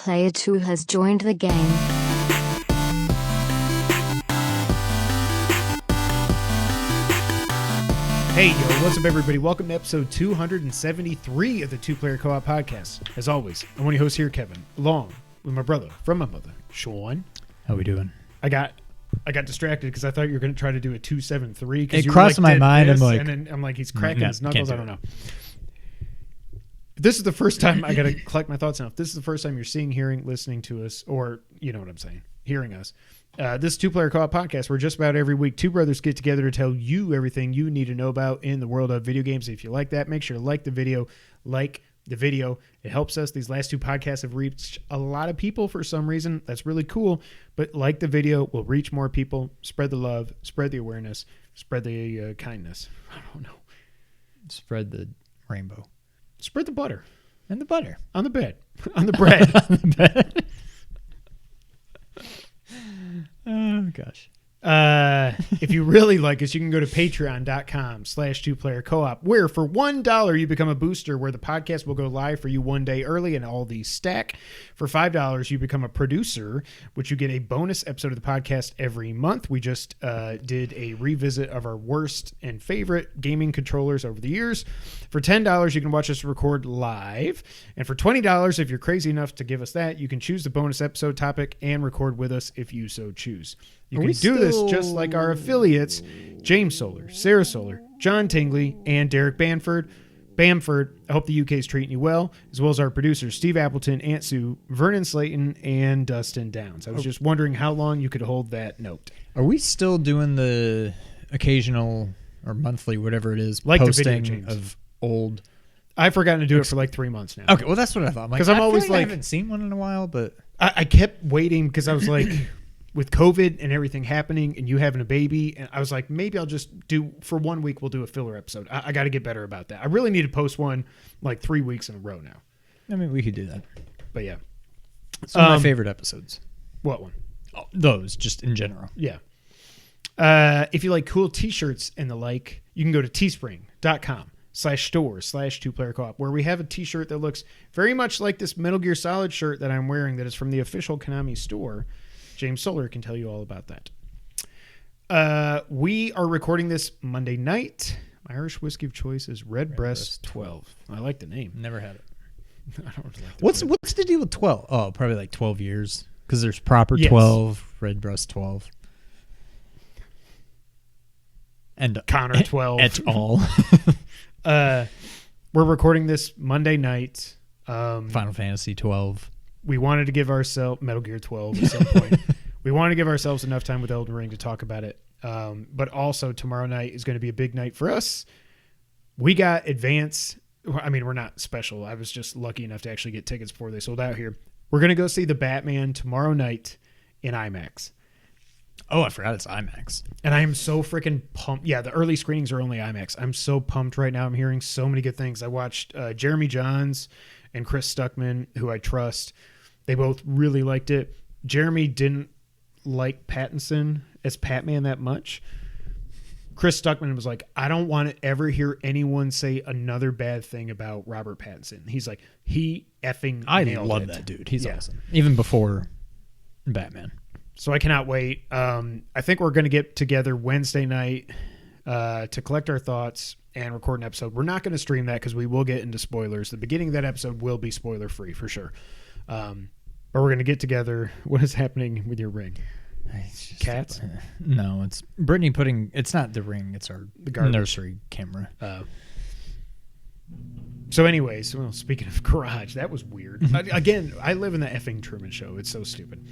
Player 2 has joined the game. Hey, yo, what's up, everybody? Welcome to episode 273 of the Two Player Co-op Podcast. As always, I'm one of your hosts here, Kevin, along with my brother from my mother, Sean. How we doing? I got distracted because I thought you were going to try to do a 273. It crossed my mind. I'm like, and then I'm like, he's cracking his knuckles. I don't know. This is the first time I got to collect my thoughts now. If this is the first time you're seeing, hearing, listening to us, or you know what I'm saying, hearing us. This Two Player Co-op Podcast, where just about every week two brothers get together to tell you everything you need to know about in the world of video games. If you like that, make sure to like the video. It helps us. These last two podcasts have reached a lot of people for some reason. That's really cool. But like the video, we'll reach more people, spread the love, spread the awareness, spread the kindness. I don't know. Spread the rainbow. Spread the butter. And the butter. On the bed. On the bread. On the bed. Oh, gosh. If you really like us, you can go to patreon.com/2playercoop, where for $1 you become a booster, where the podcast will go live for you one day early and all these stack. For $5 you become a producer, which you get a bonus episode of the podcast every month. We just did a revisit of our worst and favorite gaming controllers over the years. For $10 you can watch us record live, and for $20, if you're crazy enough to give us that, you can choose the bonus episode topic and record with us if you so choose. You can do this just like our affiliates, James Solar, Sarah Solar, John Tingley, and Derek Bamford. I hope the UK is treating you well, as well as our producers, Steve Appleton, Aunt Sue, Vernon Slayton, and Dustin Downs. I was just wondering how long you could hold that note. Are we still doing the occasional or monthly, whatever it is, like posting the video, of old? I've forgotten to do it for like 3 months now. Okay, well, that's what I thought. Because I'm always like, I haven't seen one in a while, but I kept waiting because I was like, with COVID and everything happening and you having a baby, and I was like, maybe I'll just do, for 1 week, we'll do a filler episode. I got to get better about that. I really need to post one like 3 weeks in a row now. I mean, we could do that. But yeah. It's one of my favorite episodes. What one? Oh, those, just in general. Yeah. If you like cool t-shirts and the like, you can go to teespring.com/store/2playercoop, where we have a t-shirt that looks very much like this Metal Gear Solid shirt that I'm wearing that is from the official Konami store. James Solar can tell you all about that. We are recording this Monday night. My Irish whiskey of choice is Redbreast 12. I like the name. Never had it. I don't really like What's the deal with 12? Oh, probably like 12 years. Because there's proper 12, yes. Redbreast 12. And Connor 12. Et al. We're recording this Monday night. Final Fantasy 12. We wanted to give ourselves Metal Gear 12 at some point. We wanted to give ourselves enough time with Elden Ring to talk about it. But also tomorrow night is going to be a big night for us. We got advance. I mean, we're not special. I was just lucky enough to actually get tickets before they sold out here. We're going to go see The Batman tomorrow night in IMAX. Oh, I forgot it's IMAX. And I am so freaking pumped. Yeah, the early screenings are only IMAX. I'm so pumped right now. I'm hearing so many good things. I watched Jeremy Johns and Chris Stuckman, who I trust. They both really liked it. Jeremy didn't like Pattinson as Batman that much. Chris Stuckman was like, I don't want to ever hear anyone say another bad thing about Robert Pattinson. He's like, he effing nailed it. I love that dude. He's awesome. Even before Batman. So I cannot wait. I think we're going to get together Wednesday night to collect our thoughts and record an episode. We're not going to stream that because we will get into spoilers. The beginning of that episode will be spoiler free for sure. But we're going to get together. What is happening with your ring? Cats? No, it's Brittany putting. It's not the ring. It's the nursery camera. So anyways, well, speaking of garage, that was weird. Again, I live in the effing Truman Show. It's so stupid.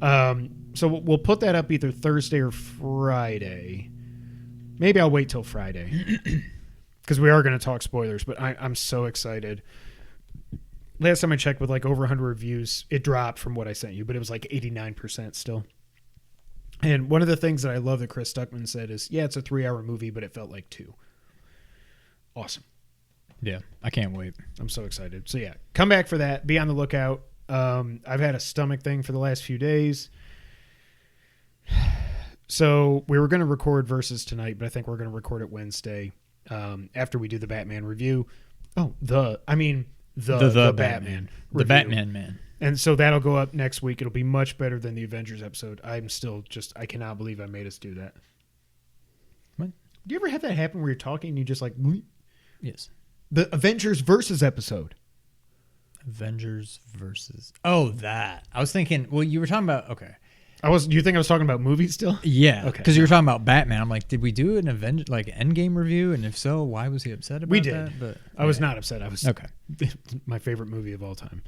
So we'll put that up either Thursday or Friday. Maybe I'll wait till Friday because we are going to talk spoilers, but I'm so excited. Last time I checked with like over 100 reviews, it dropped from what I sent you, but it was like 89% still. And one of the things that I love that Chris Stuckman said is, yeah, it's a 3-hour movie, but it felt like 2. Awesome. Yeah, I can't wait. I'm so excited. So yeah, come back for that. Be on the lookout. I've had a stomach thing for the last few days. So we were going to record Versus tonight, but I think we're going to record it Wednesday after we do the Batman review. The Batman. The Batman man. And so that'll go up next week. It'll be much better than the Avengers episode. I'm still I cannot believe I made us do that. What? Do you ever have that happen where you're talking and you just like... Bleep? Yes. The Avengers versus episode. Avengers versus... Oh, that. I was thinking... Well, you were talking about... Okay. You think I was talking about movies still? Yeah. Okay. Because you were talking about Batman. I'm like, did we do an Endgame review? And if so, why was he upset about that? We did. But I was not upset. I was... Okay. My favorite movie of all time.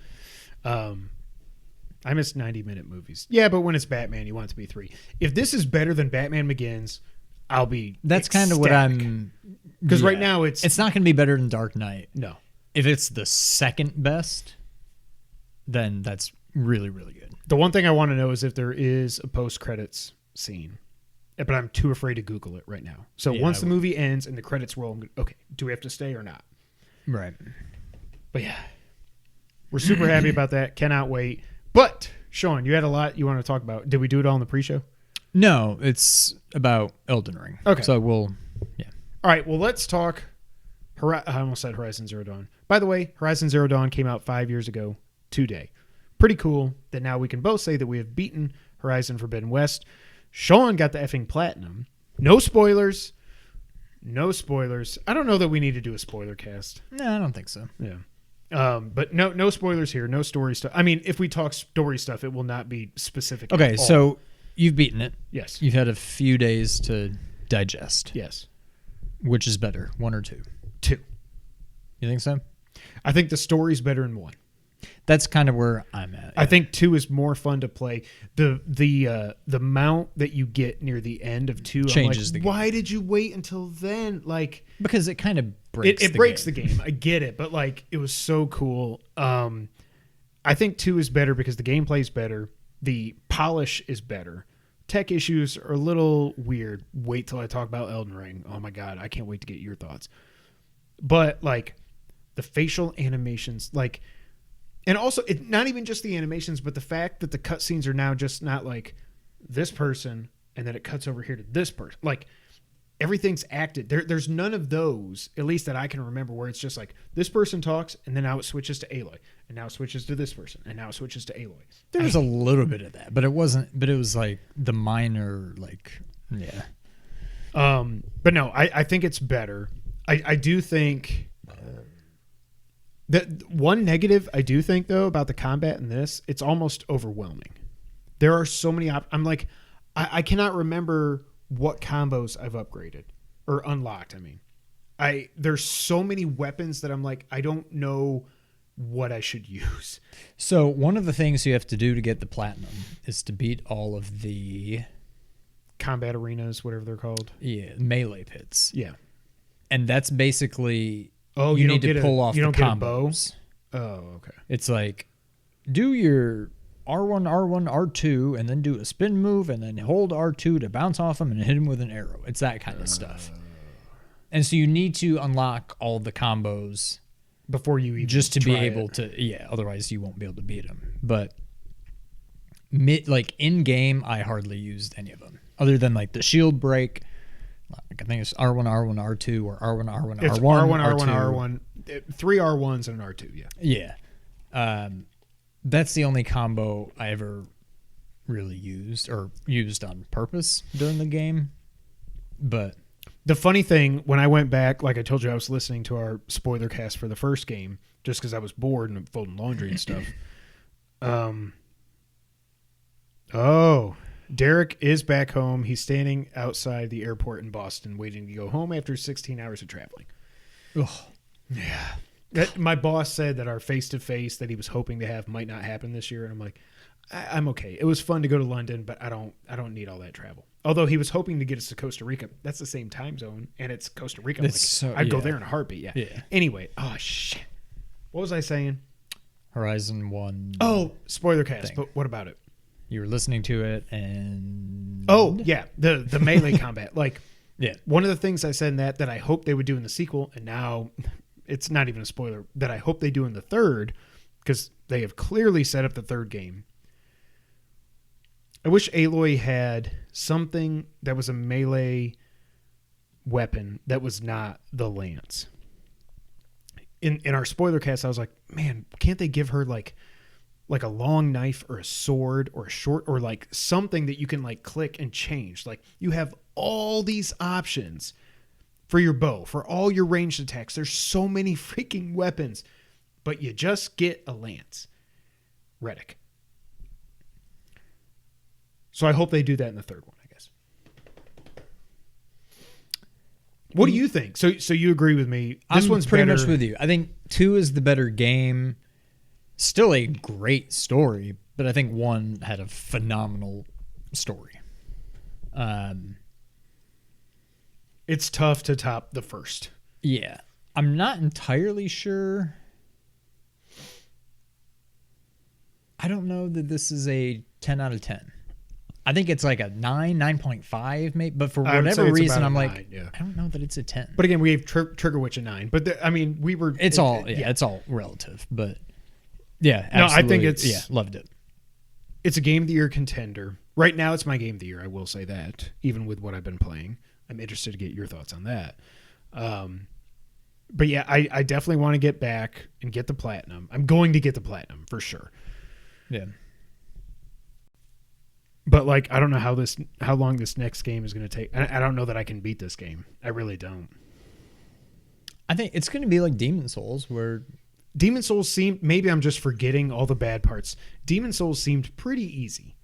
I miss 90-minute movies. Yeah, but when it's Batman, you want it to be 3. If this is better than Batman Begins, I'll be That's kind of what I'm... Because right now it's not going to be better than Dark Knight. No. If it's the second best, then that's really, really good. The one thing I want to know is if there is a post-credits scene. But I'm too afraid to Google it right now. So once the movie ends and the credits roll, okay, do we have to stay or not? Right. But yeah, we're super happy about that. Cannot wait. But, Sean, you had a lot you want to talk about. Did we do it all in the pre-show? No, it's about Elden Ring. Okay. So we'll, yeah. All right, well, let's talk. I almost said Horizon Zero Dawn. By the way, Horizon Zero Dawn came out 5 years ago today. Pretty cool that now we can both say that we have beaten Horizon Forbidden West. Sean got the effing platinum. No spoilers. No spoilers. I don't know that we need to do a spoiler cast. No, I don't think so. Yeah. But no spoilers here. No story stuff. I mean, if we talk story stuff, it will not be specific. Okay, so you've beaten it. Yes. You've had a few days to digest. Yes. Which is better, 1 or 2? 2. You think so? I think the story's better in 1. That's kind of where I'm at. Yeah. I think 2 is more fun to play. The mount that you get near the end of 2 changes I'm like, the game. Why did you wait until then? Like, because it kind of breaks it breaks the game. I get it, but like it was so cool. I think 2 is better because the gameplay is better. The polish is better. Tech issues are a little weird. Wait till I talk about Elden Ring. Oh my god, I can't wait to get your thoughts. But like the facial animations, like, and also not even just the animations, but the fact that the cutscenes are now just not like this person and then it cuts over here to this person. Like everything's acted. There's none of those, at least that I can remember, where it's just like this person talks and then now it switches to Aloy and now it switches to this person and now it switches to Aloy. There's a little bit of that, but it wasn't. But it was like the minor, like, yeah. But no, I think it's better. I do think that one negative I do think though about the combat in this, it's almost overwhelming. There are so many. I'm like, I cannot remember what combos I've upgraded or unlocked. I mean, there's so many weapons that I'm like, I don't know what I should use. So one of the things you have to do to get the platinum is to beat all of the combat arenas, whatever they're called. Yeah, melee pits. Yeah, and that's basically you need to pull off. You don't the get combos. a bow. Oh, okay. It's like do your R1, R1, R2, and then do a spin move, and then hold R2 to bounce off them and hit him with an arrow. It's that kind of stuff. And so you need to unlock all the combos before you even just to be able to. Yeah, otherwise you won't be able to beat them. But like in game, I hardly used any of them other than like the shield break. Like I think it's R1, R1, R2, or R1, R1, it's R1, R1, R2. R1. 3 R1s and an R2. Yeah. Yeah. That's the only combo I ever really used or used on purpose during the game. But the funny thing, when I went back, like I told you, I was listening to our spoiler cast for the first game just because I was bored and folding laundry and stuff. Derek is back home. He's standing outside the airport in Boston waiting to go home after 16 hours of traveling. Ugh. Yeah. My boss said that our face-to-face that he was hoping to have might not happen this year, and I'm like, I'm okay. It was fun to go to London, but I don't need all that travel. Although he was hoping to get us to Costa Rica. That's the same time zone, and it's Costa Rica. I'd go there in a heartbeat, yeah. Anyway, oh, shit. What was I saying? Horizon 1. Oh, spoiler cast, thing. But what about it? You were listening to it, and... Oh, yeah, the melee combat. Like, yeah. One of the things I said in that I hope they would do in the sequel, and now it's not even a spoiler, that I hope they do in the third, because they have clearly set up the third game. I wish Aloy had something that was a melee weapon that was not the lance. In our spoiler cast, I was like, man, can't they give her like like a long knife or a sword or a short or like something that you can like click and change. Like you have all these options for your bow, for all your ranged attacks. There's so many freaking weapons, but you just get a lance. Reddick. So I hope they do that in the third one, I guess. What do you think? So you agree with me? This one's pretty better. much with you. I think 2 is the better game. Still a great story, but I think 1 had a phenomenal story. It's tough to top the first. Yeah. I'm not entirely sure. I don't know that this is a 10 out of 10. I think it's like a 9.5 maybe, but for whatever reason, I'm like, 9, I don't know that it's a 10. But again, we gave Trigger Witch a 9. But we were. It's all relative. But yeah, absolutely. No, I think it's loved it. It's a Game of the Year contender. Right now, it's my Game of the Year. I will say that, even with what I've been playing. I'm interested to get your thoughts on that. But yeah, I definitely want to get back and get the platinum. I'm going to get the platinum for sure. Yeah. But like, I don't know how long this next game is going to take. I don't know that I can beat this game. I really don't. I think it's going to be like Demon Souls, where Demon Souls seemed, maybe I'm just forgetting all the bad parts. Demon Souls seemed pretty easy.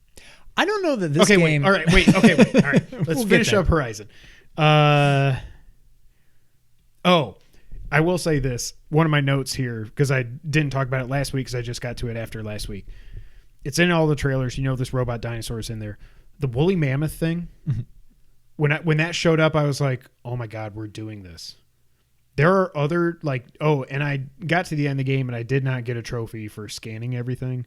I don't know that this game. Wait. All right. Wait. All right. Let's finish up Horizon. I will say this. One of my notes here, because I didn't talk about it last week because I just got to it after last week. It's in all the trailers. You know, this robot dinosaur is in there. The woolly mammoth thing, when that showed up, I was like, oh my God, we're doing this. There are other, like, and I got to the end of the game and I did not get a trophy for scanning everything.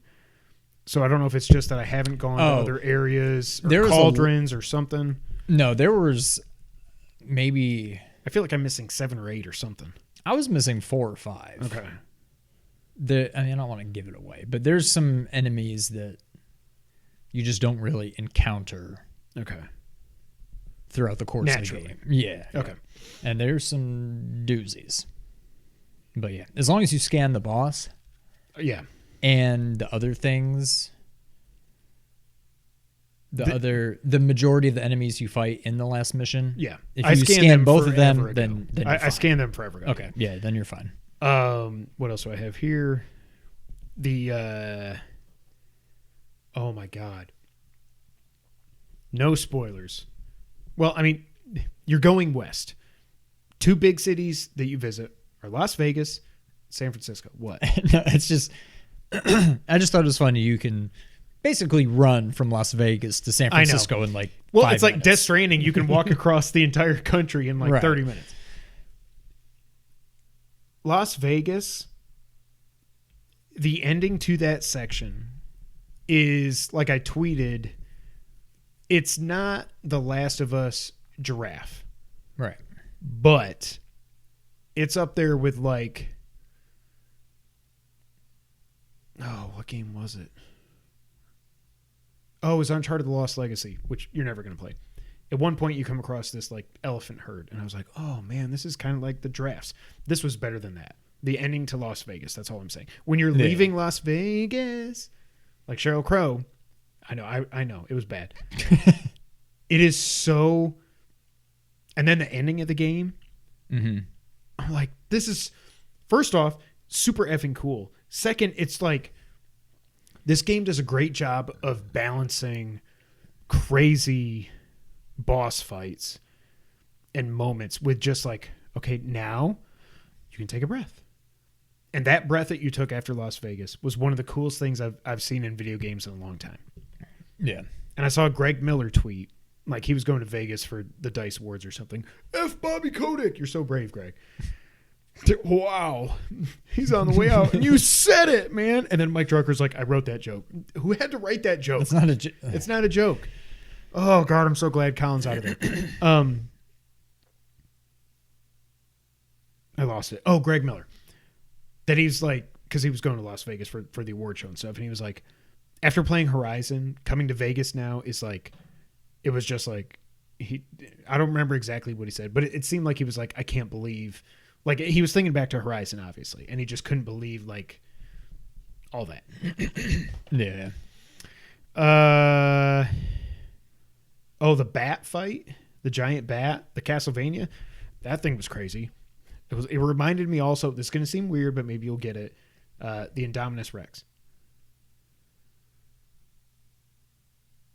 So I don't know if it's just that I haven't gone to other areas or cauldrons or something. No, there was maybe... I feel like I'm missing 7 or 8 or something. I was missing 4 or 5. Okay. I don't want to give it away, but there's some enemies that you just don't really encounter. Okay. Throughout the course of the game. Yeah. Okay. And there's some doozies. But yeah, as long as you scan the boss. Yeah. And the other things, the majority of the enemies you fight in the last mission. Yeah. If you scan both of them, then I scan them forever ago. Okay. Yeah, then you're fine. What else do I have here? Oh my God. No spoilers. Well, I mean, you're going west. 2 big cities that you visit are Las Vegas, San Francisco. What? No, it's just, I just thought it was funny. You can basically run from Las Vegas to San Francisco in like 5 it's minutes. like Death Stranding. You can walk across the entire country in like 30 minutes. Las Vegas, the ending to that section is, like I tweeted, it's not The Last of Us Giraffe. Right. But it's up there with like, what game was it? Oh, it was Uncharted The Lost Legacy, which you're never going to play. At one point, you come across this like elephant herd, and I was like, oh man, this is kind of like the Giraffes. This was better than that. The ending to Las Vegas, that's all I'm saying. When you're leaving Las Vegas, like Sheryl Crow, I know, it was bad. It is so... And then the ending of the game, I'm like, this is... First off, super effing cool. Second, it's like... This game does a great job of balancing crazy boss fights and moments with just like, okay, now you can take a breath. And that breath that you took after Las Vegas was one of the coolest things I've seen in video games in a long time. Yeah. And I saw Greg Miller tweet, like he was going to Vegas for the DICE Awards or something. F Bobby Kotick. You're so brave, Greg. Wow. He's on the way out. And you said it, man. And then Mike Drucker's like, I wrote that joke. Who had to write that joke? It's not a joke. It's not a joke. Oh, God, I'm so glad Colin's out of there. I lost it. Oh, Greg Miller. That he's like, because he was going to Las Vegas for the award show and stuff. And he was like, after playing Horizon, coming to Vegas now is like, it was just like, I don't remember exactly what he said, but it seemed like he was like, I can't believe, like he was thinking back to Horizon, obviously. And he just couldn't believe like all that. Yeah. The bat fight, the giant bat, the Castlevania, that thing was crazy. It reminded me also, this is going to seem weird, but maybe you'll get it, the Indominus Rex.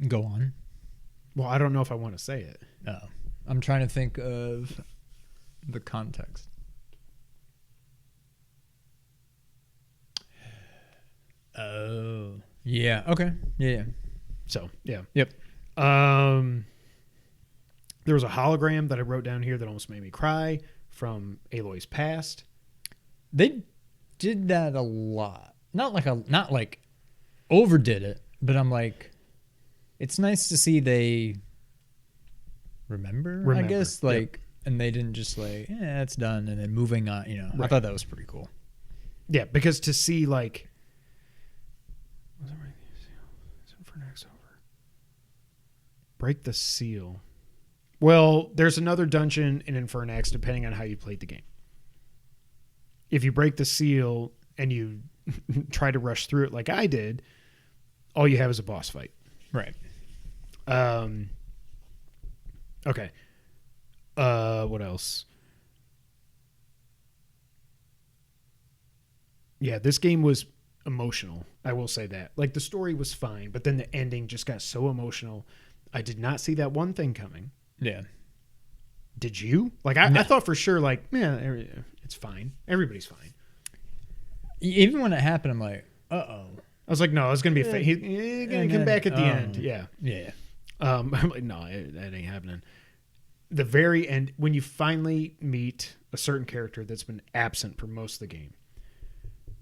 Go on. Well, I don't know if I want to say it. No. I'm trying to think of the context. Oh. Yeah. Okay. Yeah. So, yeah. Yep. There was a hologram that I wrote down here that almost made me cry from Aloy's past. They did that a lot. Not like overdid it, but I'm like, it's nice to see they remember, I guess, like, and they didn't just like, it's done, and then moving on, you know. Right. I thought that was pretty cool. Yeah, because to see like, break the seal. Well, there's another dungeon in Infernax depending on how you played the game. If you break the seal and you try to rush through it like I did, all you have is a boss fight. Right. Okay. What else? Yeah, this game was emotional. I will say that. Like, the story was fine, but then the ending just got so emotional. I did not see that one thing coming. Yeah. Did you? Like, I thought for sure, like, man, it's fine. Everybody's fine. Even when it happened, I'm like, uh-oh. I was like, no, it's going to be a fake. He's going to come back at the end. Yeah. Yeah. I'm like, no, that ain't happening. The very end, when you finally meet a certain character that's been absent for most of the game.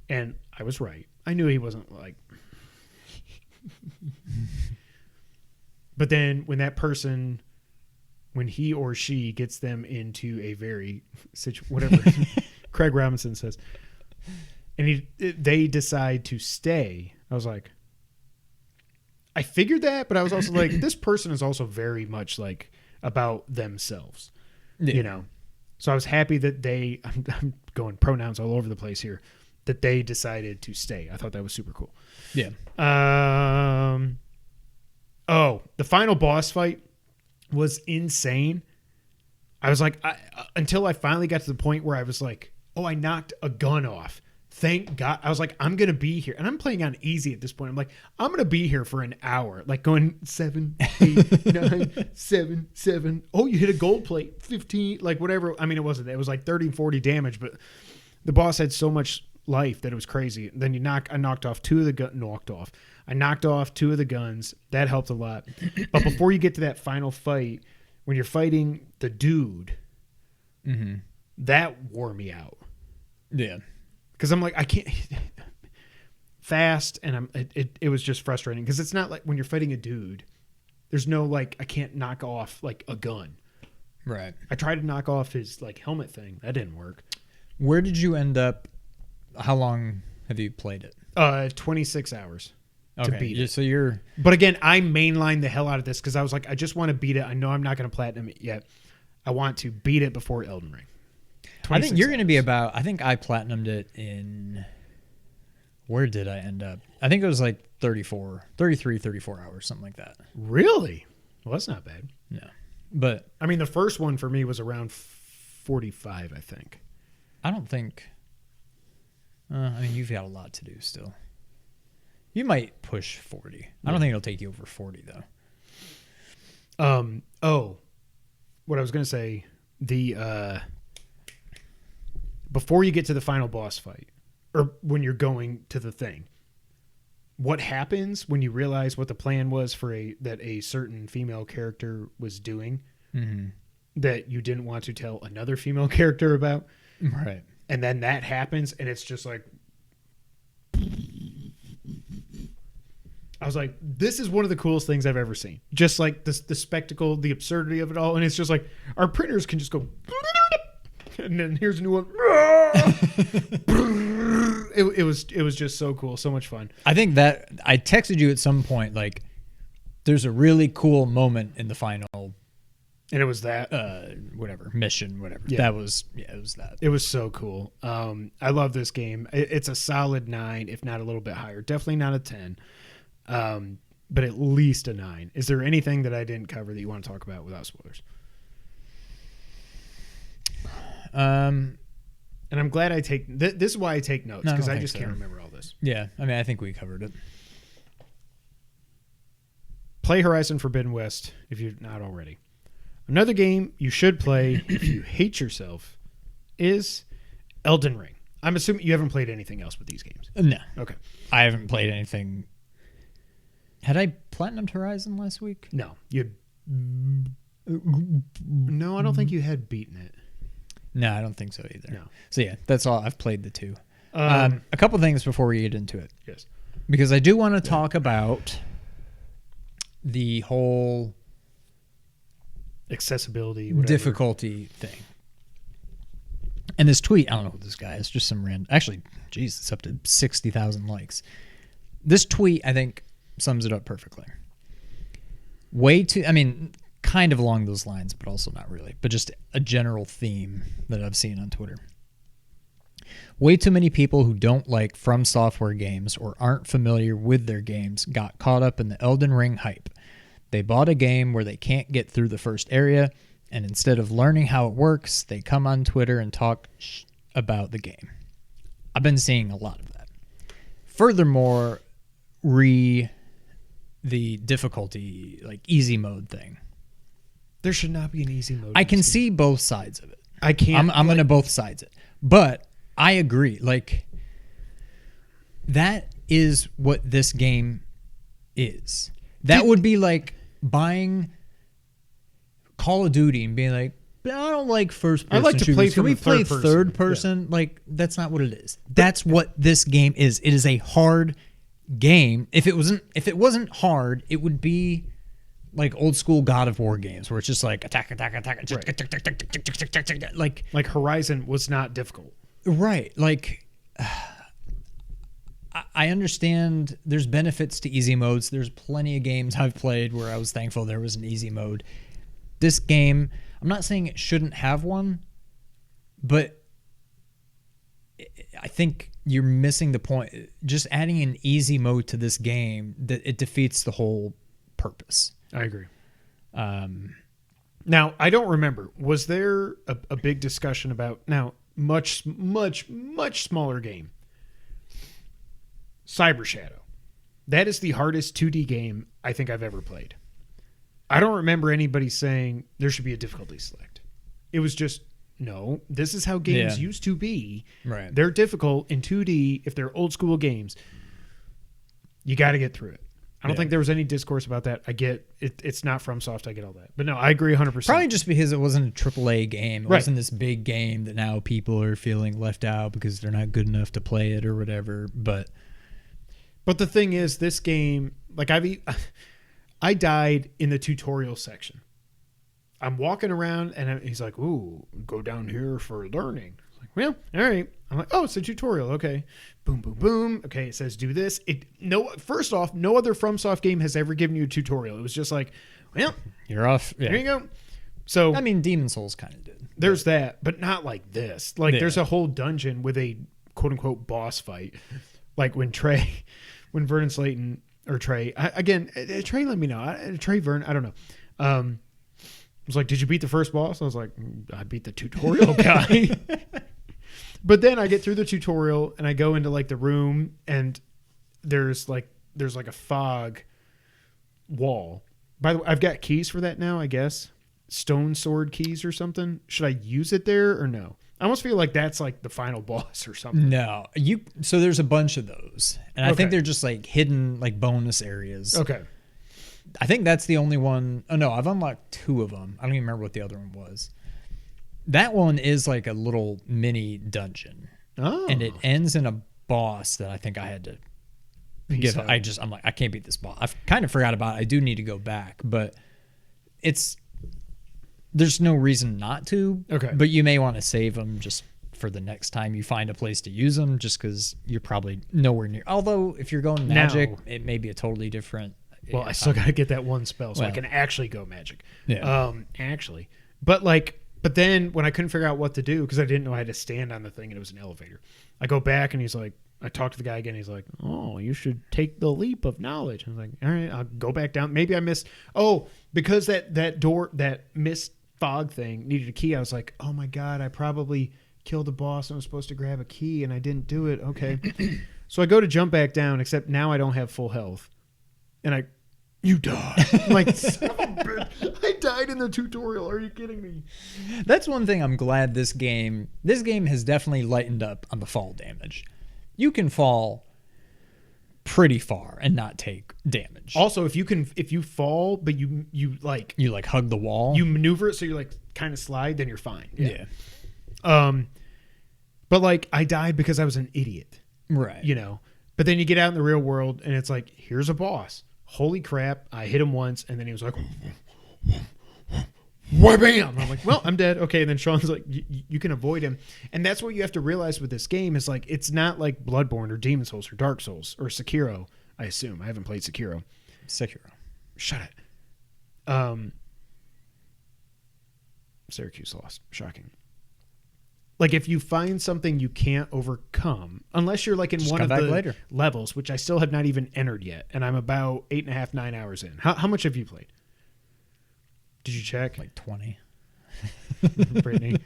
And I was right. I knew he wasn't like... But then when that person, when he or she gets them into a very whatever Craig Robinson says, and they decide to stay, I was like, I figured that, but I was also like, this person is also very much like about themselves, you know? So I was happy that I'm going pronouns all over the place here, that they decided to stay. I thought that was super cool. Yeah. The final boss fight was insane. I was like, until I finally got to the point where I was like, oh, I knocked a gun off. Thank God. I was like, I'm going to be here. And I'm playing on easy at this point. I'm like, I'm going to be here for an hour. Like going 7, 8, 9, 7, 7. Oh, you hit a gold plate. 15, like whatever. I mean, it wasn't. It was like 30, 40 damage. But the boss had so much life that it was crazy. Then I knocked off 2 of the guns. I knocked off 2 of the guns. That helped a lot. But before you get to that final fight, when you're fighting the dude, that wore me out. Yeah. Because I'm like, I can't fast, and it was just frustrating because it's not like when you're fighting a dude, there's no like I can't knock off like a gun. Right. I tried to knock off his like helmet thing. That didn't work. Where did you end up? How long have you played it? 26 hours to beat it. So you're. But again, I mainlined the hell out of this because I was like, I just want to beat it. I know I'm not going to platinum it yet. I want to beat it before Elden Ring. I think you're going to be about, I think I platinumed it in, where did I end up? I think it was like 34 hours, something like that. Really? Well, that's not bad. No. But. I mean, the first one for me was around 45, I think. I don't think, I mean, you've got a lot to do still. You might push 40. Yeah. I don't think it'll take you over 40, though. What I was going to say, before you get to the final boss fight, or when you're going to the thing, what happens when you realize what the plan was for that a certain female character was doing that you didn't want to tell another female character about? Right. And then that happens, and it's just like, I was like, this is one of the coolest things I've ever seen. Just like the spectacle, the absurdity of it all. And it's just like, our printers can just go, and then here's a new one. It was just so cool, so much fun. I think that I texted you at some point, like, there's a really cool moment in the final And it was that. whatever mission, whatever. Yeah. It was that. It was so cool. I love this game. It's a solid 9, if not a little bit higher. Definitely not a 10, but at least a 9. Is there anything that I didn't cover that you want to talk about without spoilers? And I'm glad I take this is why I take notes, because I just can't remember all this. Yeah, I mean, I think we covered it. Play Horizon Forbidden West if you're not already. Another game you should play if you hate yourself is Elden Ring. I'm assuming you haven't played anything else with these games. No. Okay. I haven't played anything. Had I Platinumed Horizon last week? No. No, I don't think you had beaten it. No, I don't think so either. No. So yeah, that's all. I've played the 2. A couple things before we get into it. Yes. Because I do want to talk about the whole accessibility, whatever. difficulty thing. And this tweet, I don't know who this guy is, just some random. Actually, geez, it's up to 60,000 likes. This tweet, I think, sums it up perfectly. Kind of along those lines, but also not really. But just a general theme that I've seen on Twitter. Way too many people who don't like From Software games or aren't familiar with their games got caught up in the Elden Ring hype. They bought a game where they can't get through the first area, and instead of learning how it works, they come on Twitter and talk about the game. I've been seeing a lot of that. Furthermore, the difficulty, like easy mode thing. There should not be an easy mode. I can see both sides of it. I can't. I'm going to both sides it. But I agree. Like, that is what this game is. That would be like buying Call of Duty and being like, but I don't like first person. I like to play Can we play third person? Yeah. Like, that's not what it is. That's what this game is. It is a hard game. If it wasn't hard, it would be like old school God of War games where it's just like attack, like Horizon was not difficult. Right. Like, I understand there's benefits to easy modes. There's plenty of games I've played where I was thankful there was an easy mode. This game, I'm not saying it shouldn't have one, but I think you're missing the point. Just adding an easy mode to this game, that it defeats the whole purpose. I agree. Now, I don't remember. Was there a big discussion about much smaller game? Cyber Shadow. That is the hardest 2D game I think I've ever played. I don't remember anybody saying there should be a difficulty select. It was just, no, this is how games used to be. Right. They're difficult in 2D if they're old school games. You got to get through it. I don't think there was any discourse about that. I get it. It's not FromSoft. I get all that. But no, I agree 100%. Probably just because it wasn't a AAA game. It wasn't this big game that now people are feeling left out because they're not good enough to play it or whatever. But the thing is, this game, like I died in the tutorial section. I'm walking around and he's like, "Ooh, go down here for learning." I'm like, well, all right. I'm like, "Oh, it's a tutorial. Okay." Boom, boom, boom. Okay, it says do this. First off, no other FromSoft game has ever given you a tutorial. It was just like, well, you're off. Yeah. Here you go. So I mean, Demon's Souls kind of did. There's that, but not like this. Like there's a whole dungeon with a quote unquote boss fight. Like when Vernon Slayton or Trey, Trey, let me know. Trey Vern, I don't know. I was like, "Did you beat the first boss?" I was like, "I beat the tutorial guy." But then I get through the tutorial and I go into like the room and there's like a fog wall. By the way, I've got keys for that now, I guess. Stone sword keys or something. Should I use it there or no? I almost feel like that's like the final boss or something. No, so there's a bunch of those, and I think they're just like hidden like bonus areas. Okay. I think that's the only one. Oh no, I've unlocked 2 of them. I don't even remember what the other one was. That one is like a little mini dungeon. Oh. And it ends in a boss that I think I had to give. I'm like, I can't beat this boss. I've kind of forgot about it. I do need to go back, but there's no reason not to. Okay. But you may want to save them just for the next time you find a place to use them, just because you're probably nowhere near. Although if you're going magic, it may be a totally different. Well, I still got to get that one spell so I can actually go magic. Yeah. But then when I couldn't figure out what to do, because I didn't know I had to stand on the thing and it was an elevator, I go back and he's like, I talk to the guy again. He's like, oh, you should take the leap of knowledge. I was like, all right, I'll go back down. Maybe I missed. Oh, because that door, that mist fog thing needed a key. I was like, oh my God, I probably killed the boss and I was supposed to grab a key and I didn't do it. Okay. So I go to jump back down, except now I don't have full health. And you died. I'm like, son of a bitch. I died in the tutorial. Are you kidding me? That's one thing I'm glad this game has definitely lightened up on the fall damage. You can fall pretty far and not take damage. Also, if you fall, but you hug the wall, you maneuver it so you like kind of slide, then you're fine. Yeah. But like I died because I was an idiot. Right. You know. But then you get out in the real world and it's like, here's a boss. Holy crap! I hit him once, and then he was like, "Wha-bam!" I'm like, "Well, I'm dead." Okay, and then Sean's like, "You can avoid him," and that's what you have to realize with this game is like it's not like Bloodborne or Demon's Souls or Dark Souls or Sekiro. I assume I haven't played Sekiro. Shut it. Syracuse lost. Shocking. Like if you find something you can't overcome, unless you're like in one of the levels, which I still have not even entered yet, and I'm about 8.5, 9 hours in. How much have you played? Did you check? Like 20. Brittany.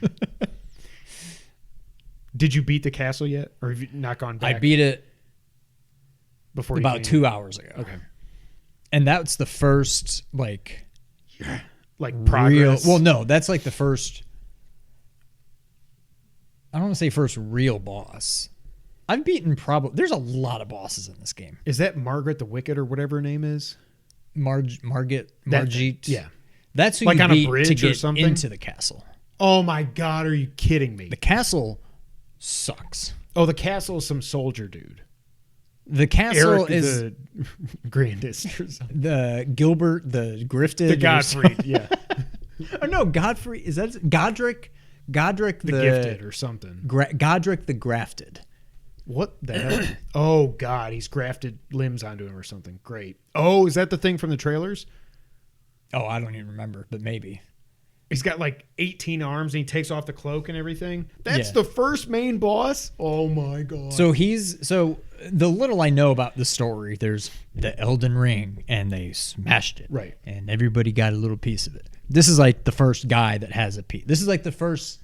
Did you beat the castle yet, or have you not gone back? I beat it before about 2 hours ago. Okay, and that's the first progress. Well, no, that's like the first. I don't want to say first real boss. I've beaten there's a lot of bosses in this game. Is that Margaret the Wicked or whatever her name is? Margit. Yeah. That's who like you on beat a bridge to get or something? into the castle. Oh my God, are you kidding me? The castle sucks. Oh, the castle is some soldier dude. The castle Eric is the grandest or something. the Gilbert, the Grifted. The Godfrey, yeah. Oh no, Godfrey, is that Godric? Godric the Gifted or something. Godric the Grafted. What the hell? Oh, God. He's grafted limbs onto him or something. Great. Oh, is that the thing from the trailers? Oh, I don't even remember, but maybe. He's got like 18 arms and he takes off the cloak and everything. That's the first main boss? Oh, my God. So the little I know about the story, there's the Elden Ring and they smashed it. Right. And everybody got a little piece of it. This is like the first guy that has a piece. This is like the first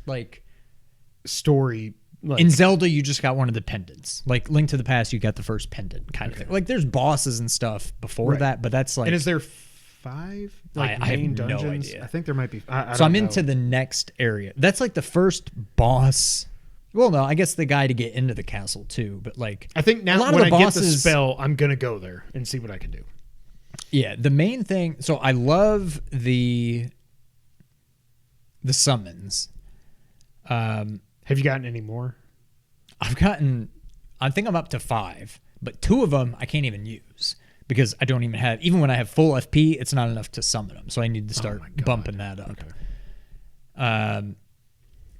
story. In Zelda, you just got one of the pendants. Like Link to the Past, you got the first pendant kind of thing. Like there's bosses and stuff before that, but that's like. And is there 5 I main have dungeons? no idea. I think there might be. I'm into the next area. That's like the first boss. Well, no, I guess the guy to get into the castle too. But like, I think now when I get the spell, I'm gonna go there and see what I can do. Yeah, the main thing. So I love the summons. Have you gotten any more? I think I'm up to 5, but 2 of them I can't even use because I don't even have. Even when I have full FP, it's not enough to summon them. So I need to start bumping that up. Okay.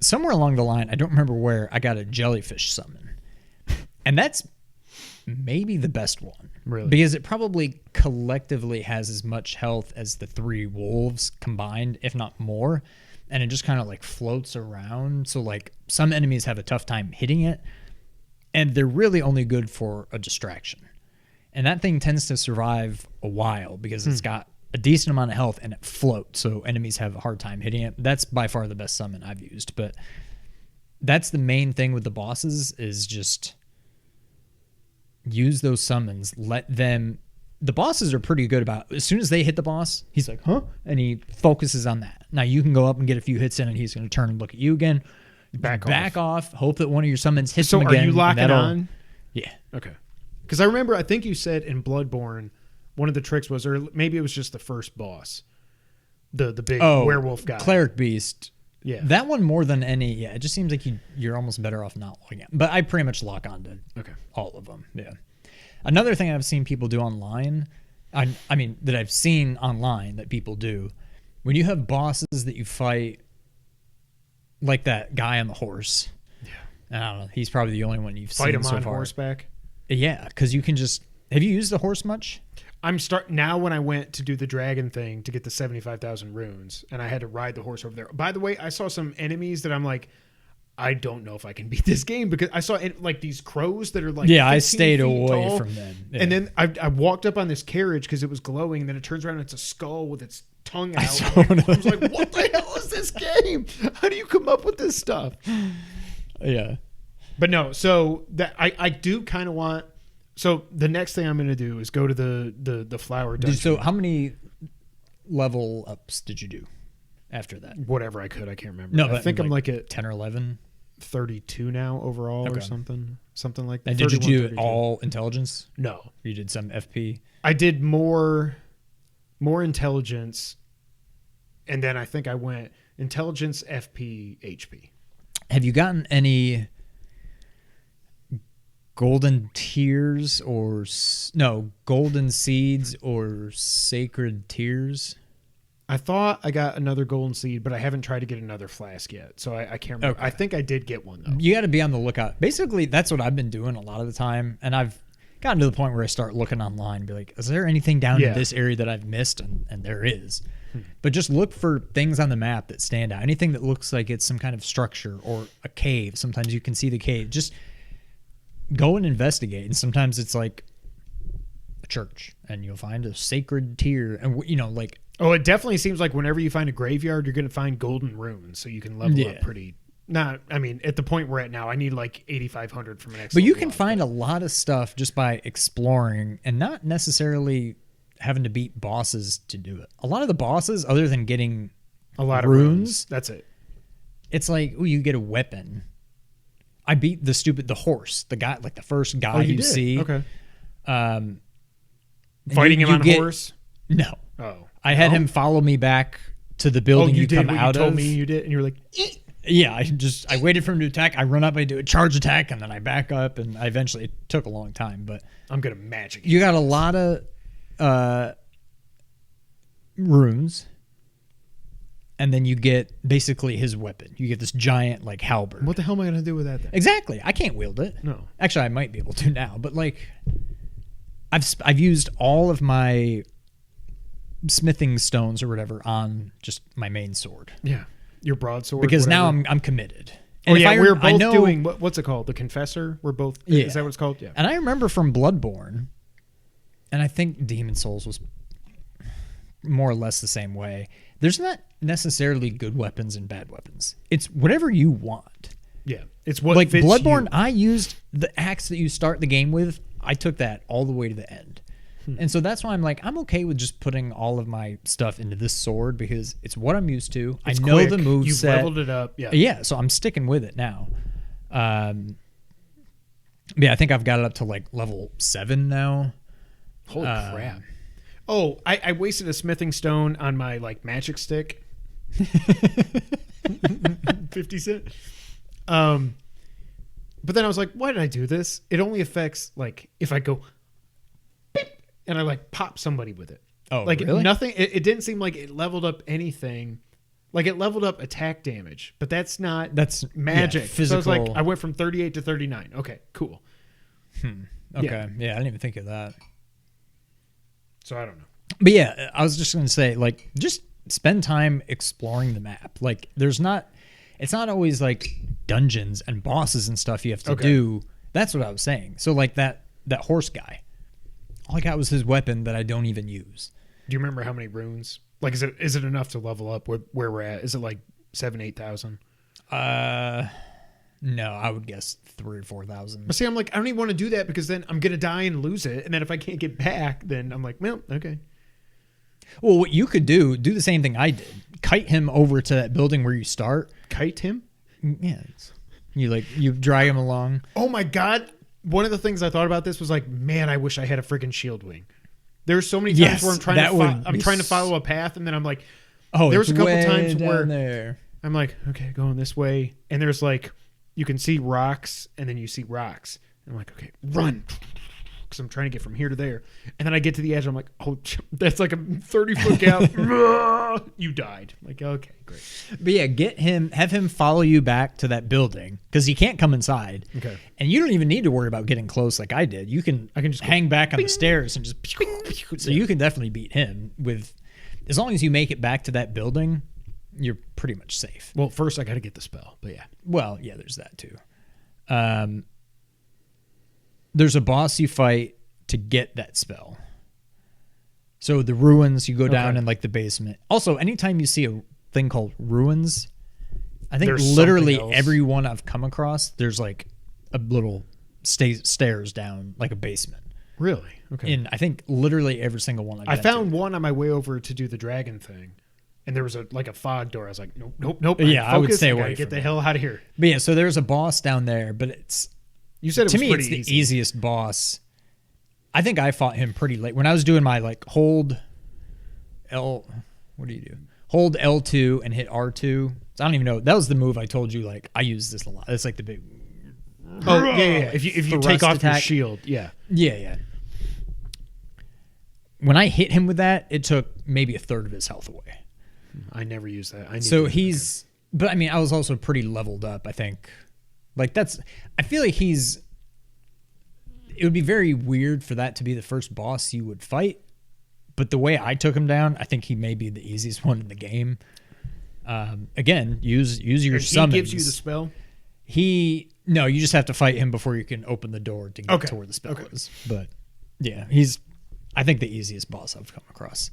Somewhere along the line, I don't remember where, I got a jellyfish summon, and that's maybe the best one. Really? Because it probably collectively has as much health as the 3 wolves combined, if not more. And it just kind of like floats around. So like some enemies have a tough time hitting it. And they're really only good for a distraction. And that thing tends to survive a while because it's got a decent amount of health and it floats. So enemies have a hard time hitting it. That's by far the best summon I've used. But that's the main thing with the bosses is just use those summons. Let them... The bosses are pretty good about... As soon as they hit the boss, he's like, huh? And he focuses on that. Now, you can go up and get a few hits in, and he's going to turn and look at you again. Back off. Hope that one of your summons hits him again. So are you locking on? Yeah. Okay. Because I think you said in Bloodborne, one of the tricks was, or maybe it was just the first boss, the big werewolf guy. Cleric Beast. Yeah. That one more than any... Yeah, it just seems like you're almost better off not locking on. But I pretty much lock on to all of them. Yeah. Another thing I've seen people do online, I mean, that I've seen online that people do, when you have bosses that you fight, like that guy on the horse. Yeah. I don't know. He's probably the only one you've fight seen him so on far. Horseback? Yeah, because you can just... Have you used the horse much? now when I went to do the dragon thing to get the 75,000 runes, and I had to ride the horse over there. By the way, I saw some enemies that I'm like, I don't know if I can beat this game, because I saw like these crows that are like, I stayed away tall. from them. Yeah. And then I walked up on this carriage because it was glowing, and then it turns around and it's a skull with its tongue out. I was like, what the hell is this game? How do you come up with this stuff? Yeah. But no, so that I do kind of want. So the next thing I'm going to do is go to the flower dungeon. So how many level ups did you do after that? Whatever I could, I can't remember. No, I think I'm like at 10 or 11. 32 now overall or something like that. And did you do it all intelligence? No, you did some FP. I did more intelligence, and then I think I went intelligence, FP, HP. Have you gotten any golden tears or golden seeds or sacred tears? I thought I got another golden seed, but I haven't tried to get another flask yet, so I can't remember. Okay. I think I did get one, though. You got to be on the lookout. Basically, that's what I've been doing a lot of the time, and I've gotten to the point where I start looking online and be like, is there anything down in this area that I've missed? And there is. But just look for things on the map that stand out. Anything that looks like it's some kind of structure or a cave. Sometimes you can see the cave. Just go and investigate, and sometimes it's like a church, and you'll find a sacred tear, and like... Oh, it definitely seems like whenever you find a graveyard, you're going to find golden runes, so you can level up pretty. At the point we're at now, I need like 8,500 from an next. But you can find a lot of stuff just by exploring and not necessarily having to beat bosses to do it. A lot of the bosses, other than getting a lot runes, of runes, that's it. It's like, you get a weapon. I beat the horse, the guy, like the first guy you see. Okay. Fighting him on a horse? No. Oh. I had him follow me back to the building you come out of. You told me you did, and you were like, eh. Yeah, I waited for him to attack. I run up, I do a charge attack, and then I back up, and it took a long time, but I'm gonna magic. You got a lot of runes, and then you get basically his weapon. You get this giant like halberd. What the hell am I gonna do with that then? Exactly. I can't wield it. No. Actually, I might be able to now, but like I've used all of my smithing stones or whatever on just my main sword. Yeah, your broadsword. Because now I'm committed. And we're both doing what's it called? The Confessor. We're both. Yeah. Is that what it's called? Yeah. And I remember from Bloodborne, and I think Demon Souls was more or less the same way. There's not necessarily good weapons and bad weapons. It's whatever you want. Yeah, it's what like fits Bloodborne. You. I used the axe that you start the game with. I took that all the way to the end. And so that's why I'm like, I'm okay with just putting all of my stuff into this sword because it's what I'm used to. It's I know quick. the moveset. You've leveled it up. Yeah. Yeah, so I'm sticking with it now. Yeah, I think I've got it up to like level 7 now. Holy crap. Oh, I wasted a smithing stone on my like magic stick. 50 cent. But then I was like, why did I do this? It only affects like if I go and I like pop somebody with it. Oh, like really? Nothing. It didn't seem like it leveled up anything. Like it leveled up attack damage, but that's magic. Yeah, physical. So I was like, I went from 38 to 39. Okay, cool. Okay. Yeah, I didn't even think of that. So I don't know. But yeah, I was just going to say, like, just spend time exploring the map. Like, it's not always like dungeons and bosses and stuff you have to do. That's what I was saying. So like that horse guy, all I got was his weapon that I don't even use. Do you remember how many runes? Like, is it enough to level up where we're at? Is it like 7,000-8,000? No, I would guess 3,000 or 4,000. But see, I'm like, I don't even want to do that because then I'm gonna die and lose it, and then if I can't get back, then I'm like, well, okay. Well, what you could do the same thing I did. Kite him over to that building where you start. Kite him? Yeah. You drag him along. Oh my God. One of the things I thought about this was like, man, I wish I had a freaking shield wing. There's so many times where I'm trying to follow a path, and then I'm like, there was a couple times where I'm like, okay, going this way, and there's like, you can see rocks, and then you see rocks, and I'm like, okay, run. because I'm trying to get from here to there. And then I get to the edge. I'm like, oh, that's like a 30-foot gap. You died. I'm like, okay, great. But yeah, have him follow you back to that building because he can't come inside. Okay. And you don't even need to worry about getting close like I did. I can just hang back on the stairs and just. So you can definitely beat him with, as long as you make it back to that building, you're pretty much safe. Well, first I got to get the spell, but yeah. Well, yeah, there's that too. There's a boss you fight to get that spell. So the ruins, you go down in like the basement. Also, anytime you see a thing called ruins, I think There's literally something else. every one I've come across, there's like a little stairs down, like a basement. Really? Okay. In I think literally every single one I found one on my way over to do the dragon thing, and there was a fog door. I was like, nope. Yeah, I would stay I gotta away get from the it. hell out of here. But yeah, so there's a boss down there, but You said it to was me pretty it's the easy. easiest boss. I think I fought him pretty late when I was doing my like hold L. What do you do? Hold L2 and hit R2. So I don't even know. That was the move I told you. Like I use this a lot. It's like the big. Oh yeah. If you Thrust take off your attack. shield, yeah. Yeah. When I hit him with that, it took maybe a third of his health away. I never use that. So he's, but I mean, I was also pretty leveled up. I think, like I feel like it would be very weird for that to be the first boss you would fight. But the way I took him down, I think he may be the easiest one in the game. Again, use your summons. He gives you the spell. No, you just have to fight him before you can open the door to get to where the spell is. But yeah, I think the easiest boss I've come across.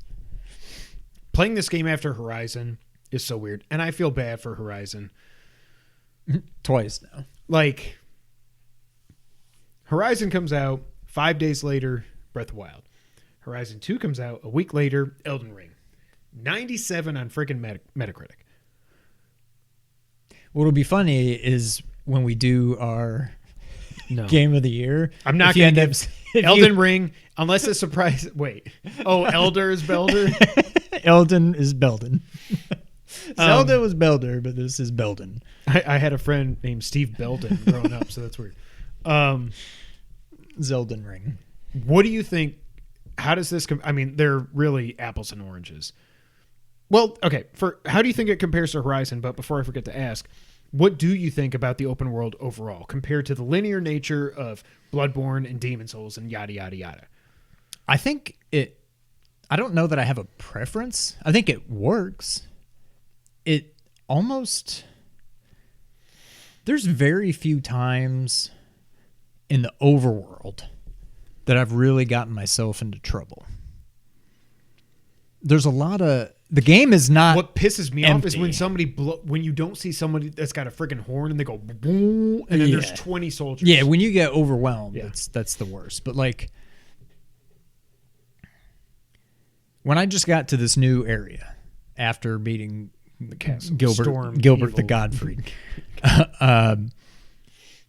Playing this game after Horizon is so weird, and I feel bad for Horizon. Twice now. Like, Horizon comes out 5 days later, Breath of the Wild. Horizon 2 comes out a week later, Elden Ring. 97 on freaking Metacritic. What'll be funny is when we do our No. game of the year. I'm not going to give Elden Ring, unless it's surprise. Wait. Oh, Elder is Belder? Elden is Belden. Zelda was Belder, but this is Belden. I had a friend named Steve Belden growing up, so that's weird. Zelden Ring. What do you think? How does this I mean, they're really apples and oranges. Well, okay. How do you think it compares to Horizon? But before I forget to ask, what do you think about the open world overall compared to the linear nature of Bloodborne and Demon Souls and yada, yada, yada? I think I don't know that I have a preference. I think it works. It almost, there's very few times in the overworld that I've really gotten myself into trouble. There's a lot of, the game is not What pisses me off is empty. when somebody when you don't see somebody that's got a freaking horn and they go boom, and then there's 20 soldiers. Yeah, when you get overwhelmed, Yeah. that's the worst. But like when I just got to this new area after beating the castle. Gilbert Storm, the evil. Godfrey.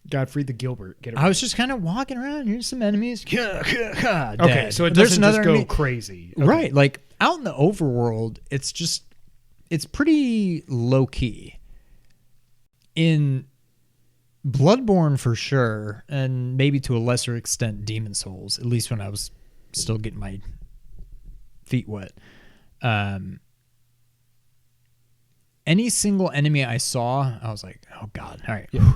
Godfrey the Gilbert. Get it I right. was just kind of walking around. Here's some enemies. Okay, so it There's doesn't another just go enemy. crazy. Okay. Right. Like out in the overworld, it's pretty low key. In Bloodborne for sure, and maybe to a lesser extent Demon Souls, at least when I was still getting my feet wet. Any single enemy I saw, I was like, oh God, all right. Yeah.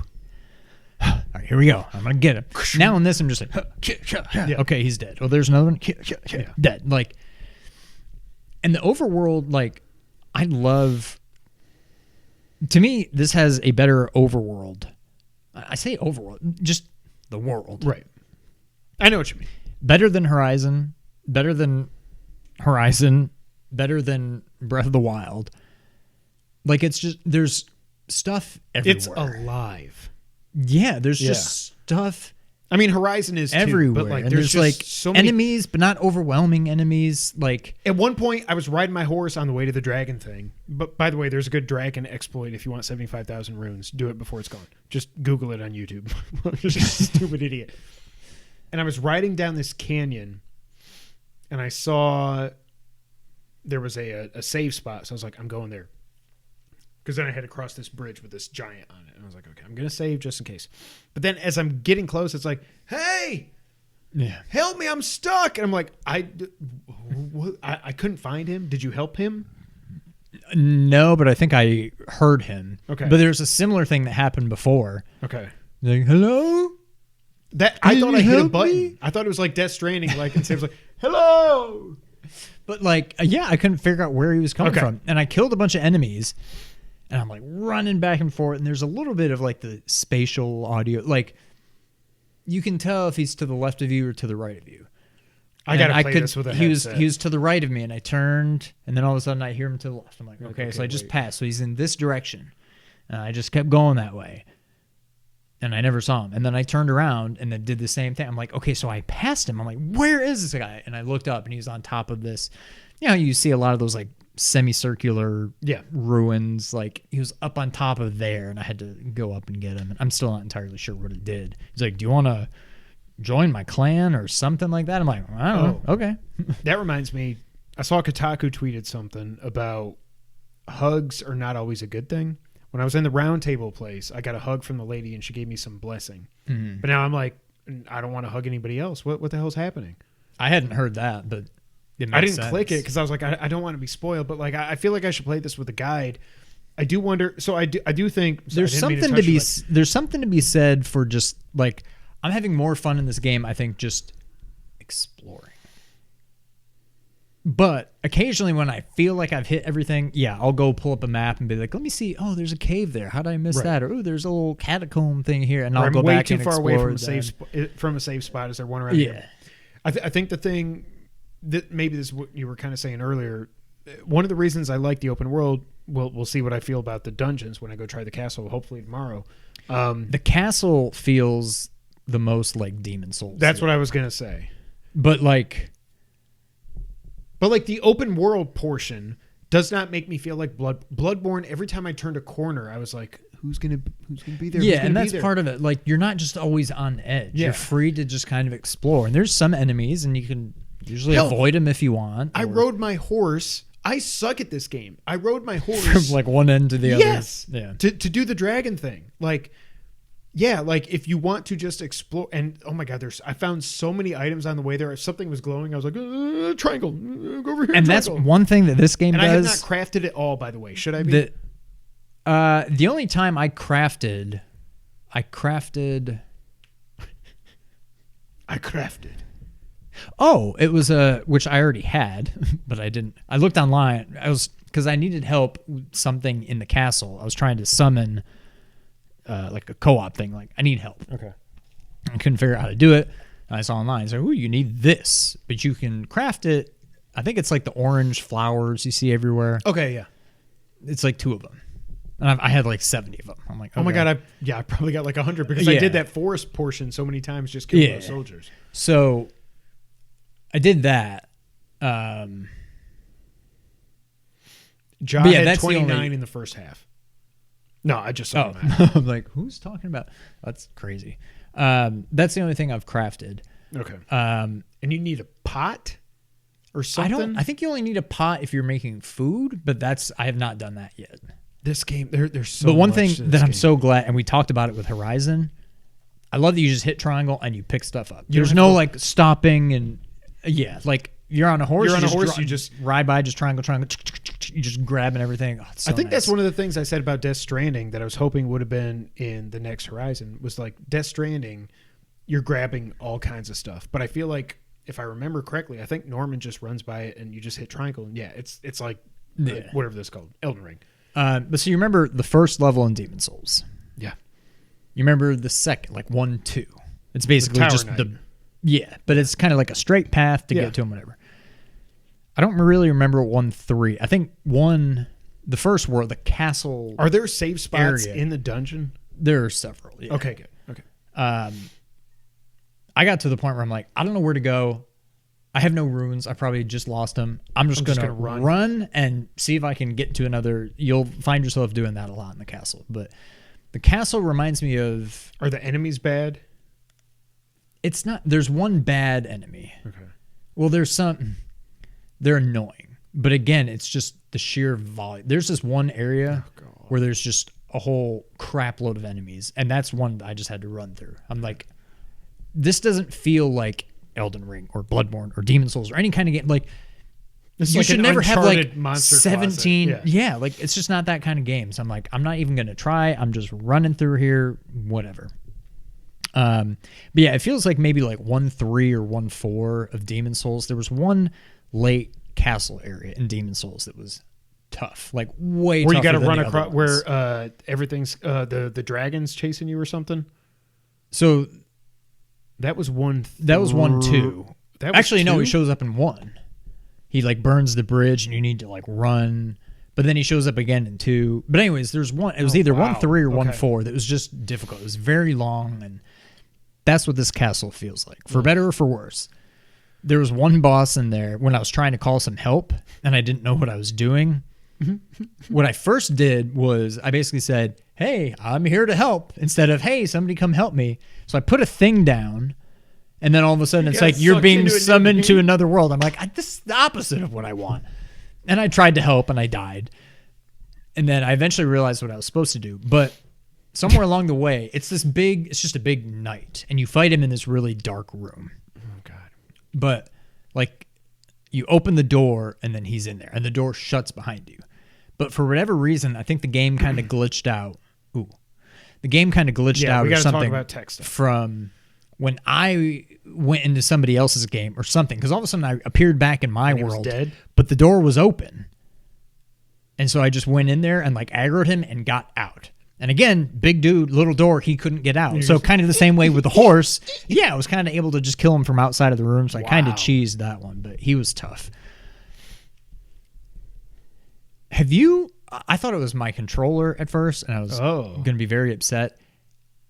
All right, here we go. I'm going to get him. Now in this, I'm just like, Yeah. okay, he's dead. Oh, there's another one. Dead. Like, and the overworld, like, I love, to me, this has a better overworld. I say overworld, just the world. Right. I know what you mean. Better than Horizon, better than Breath of the Wild. Like, it's just, there's stuff everywhere. It's alive. Yeah, there's just stuff I mean, Horizon is everywhere. too, but like and there's just like so many enemies, but not overwhelming enemies. Like, At one point, I was riding my horse on the way to the dragon thing. But by the way, there's a good dragon exploit if you want 75,000 runes. Do it before it's gone. Just Google it on YouTube. Just a stupid idiot. And I was riding down this canyon, and I saw there was a save spot. So I was like, I'm going there. Because then I had to cross this bridge with this giant on it. And I was like, okay, I'm going to save just in case. But then as I'm getting close, it's like, hey, Yeah. help me, I'm stuck. And I'm like, I couldn't find him. Did you help him? No, but I think I heard him. Okay. But there's a similar thing that happened before. Okay. Like, hello? That I thought I hit a help button. me? I thought it was like Death Stranding, like, and Sam's like, hello. But like, yeah, I couldn't figure out where he was coming from. And I killed a bunch of enemies. And I'm like running back and forth. And there's a little bit of like the spatial audio. Like, you can tell if he's to the left of you or to the right of you. I got to play this with a headset. He was to the right of me, and I turned, and then all of a sudden I hear him to the left. I'm like, okay, so I just passed. So he's in this direction. And I just kept going that way. And I never saw him. And then I turned around and then did the same thing. I'm like, okay, so I passed him. I'm like, where is this guy? And I looked up, and he was on top of this. You know, you see a lot of those like semicircular ruins. Like, he was up on top of there, and I had to go up and get him. And I'm still not entirely sure what it did. He's like, do you want to join my clan or something like that? I'm like, I don't know. Okay. That reminds me, I saw Kotaku tweeted something about hugs are not always a good thing. When I was in the round table place, I got a hug from the lady and she gave me some blessing. Mm-hmm. But now I'm like, I don't want to hug anybody else. What the hell's happening? I hadn't heard that, but I didn't click it because I was like, I don't want to be spoiled. But like, I feel like I should play this with a guide. I do wonder. So I do think there's something to be said for just like, I'm having more fun in this game, I think, just exploring. But occasionally when I feel like I've hit everything, I'll go pull up a map and be like, let me see. Oh, there's a cave there. How did I miss that? Or, oh, there's a little catacomb thing here. And I'll go back and explore. I'm way too far away from a safe spot. Is there one around here? I think the thing that maybe this is what you were kind of saying earlier, one of the reasons I like the open world, we'll see what I feel about the dungeons when I go try the castle, hopefully tomorrow. The castle feels the most like Demon Souls. That's what I was going to say. But like the open world portion does not make me feel like Bloodborne. Every time I turned a corner, I was like, who's gonna be there? Yeah, and that's part of it. Like, you're not just always on edge. Yeah. You're free to just kind of explore. And there's some enemies, and you can usually avoid them if you want. I rode my horse. I suck at this game. I rode my horse from like one end to the other. Yes. Yeah. To do the dragon thing. Like, yeah, like if you want to just explore, and oh my God, I found so many items on the way there. If something was glowing, I was like, triangle, go over here. And that's one thing that this game does. And I have not crafted it all, by the way. Should I be? The only time I crafted. Oh, it was which I already had, but I didn't. I looked online. Because I needed help with something in the castle. I was trying to summon like a co-op thing. Like, I need help. Okay. I couldn't figure out how to do it. And I saw online. So, you need this, but you can craft it. I think it's like the orange flowers you see everywhere. Okay, yeah. It's like 2 of them. And I had like 70 of them. I'm like, okay. Oh my God, I probably got like 100 because I did that forest portion so many times just killing those soldiers. So I did that. John had 29 in the first half. No, I just saw him. I'm like, who's talking about? That's crazy. That's the only thing I've crafted. Okay. And you need a pot or something? I think you only need a pot if you're making food, but I have not done that yet. This game, there's so much. But one thing that I'm so glad, and we talked about it with Horizon, I love that you just hit triangle and you pick stuff up. There's no like stopping and like you're on a horse. You just ride by, just triangle, you just grabbing everything. Oh, I think that's one of the things I said about Death Stranding that I was hoping would have been in the next Horizon was like Death Stranding, you're grabbing all kinds of stuff. But I feel like if I remember correctly, I think Norman just runs by it and you just hit triangle and it's like whatever this is called, Elden Ring. But so you remember the first level in Demon Souls? Yeah. You remember the second, like 1, 2. It's basically just but it's kind of like a straight path to get to him, whatever. I don't really remember 1, 3. I think the first world, the castle. Are there save spots in the dungeon? There are several. Yeah. Okay, good. Okay. I got to the point where I'm like, I don't know where to go. I have no runes. I probably just lost them. I'm just going to run and see if I can get to another. You'll find yourself doing that a lot in the castle. But the castle reminds me of... Are the enemies bad? It's not. There's one bad enemy. Okay. Well, there's some... They're annoying. But again, it's just the sheer volume. There's this one area where there's just a whole crap load of enemies. And that's one I just had to run through. I'm like, this doesn't feel like Elden Ring or Bloodborne or Demon Souls or any kind of game. Like, This is you like should an never have like Uncharted monster 17. closet. Yeah, like it's just not that kind of game. So I'm like, I'm not even going to try. I'm just running through here, whatever. But yeah, it feels like maybe like 1.3 or 1.4 of Demon Souls. There was one late castle area in Demon Souls that was tough, like way where tougher you got to than run the other across ones. where everything's the dragon's chasing you or something. So That was one. that was 1.2. That was Actually, no, two? he shows up in 1. He like burns the bridge and you need to like run. But then he shows up again in 2. But anyways, there's one. It was either wow. 1.3 or Okay. 1.4 that was just difficult. It was very long, and that's what this castle feels like, for better or for worse. There was one boss in there when I was trying to call some help, and I didn't know what I was doing. What I first did was I basically said, "Hey, I'm here to help," instead of, "Hey, somebody come help me." So I put a thing down, and then all of a sudden it's got like you're sucked being into summoned another to game. another world. I'm like, this is the opposite of what I want. And I tried to help, and I died. And then I eventually realized what I was supposed to do. But somewhere along the way, it's just a big knight, and you fight him in this really dark room. Oh God. But like you open the door and then he's in there and the door shuts behind you. But for whatever reason, I think the game kind of glitched out. The game kind of glitched Yeah, out we or gotta talk something about tech stuff. from when I went into somebody else's game or something. Because all of a sudden I appeared back in my And he was world, dead? but the door was open. And so I just went in there and like aggroed him and got out. And again, big dude, little door, he couldn't get out. So kind of the same way with the horse. Yeah, I was kind of able to just kill him from outside of the room. So I kind of Wow. cheesed that one, but he was tough. Have you... I thought it was my controller at first, and I was going to be very upset.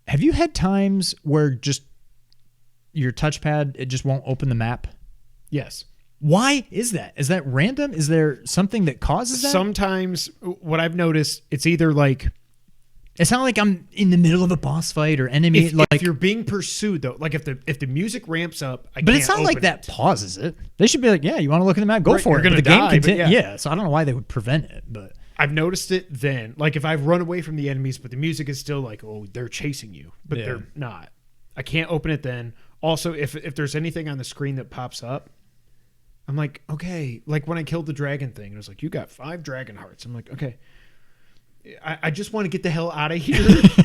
Have you had times where just your touchpad, it just won't open the map? Yes. Why is that? Is that random? Is there something that causes that? Sometimes what I've noticed, it's either like It's not like I'm in the middle of a boss fight or enemy. if you're being pursued though, like if the music ramps up, but it's not like that pauses it. They should be like, yeah, you want to look at the map, go Right, for you're it. gonna But the game die, but continues. yeah. Yeah, so I don't know why they would prevent it, but I've noticed it then. Like if I've run away from the enemies, but the music is still like, oh, they're chasing you, but Yeah. they're not. I can't open it then. Also, if there's anything on the screen that pops up, I'm like, okay. Like when I killed the dragon thing, it was like, you got 5 dragon hearts. I'm like, okay. I just want to get the hell out of here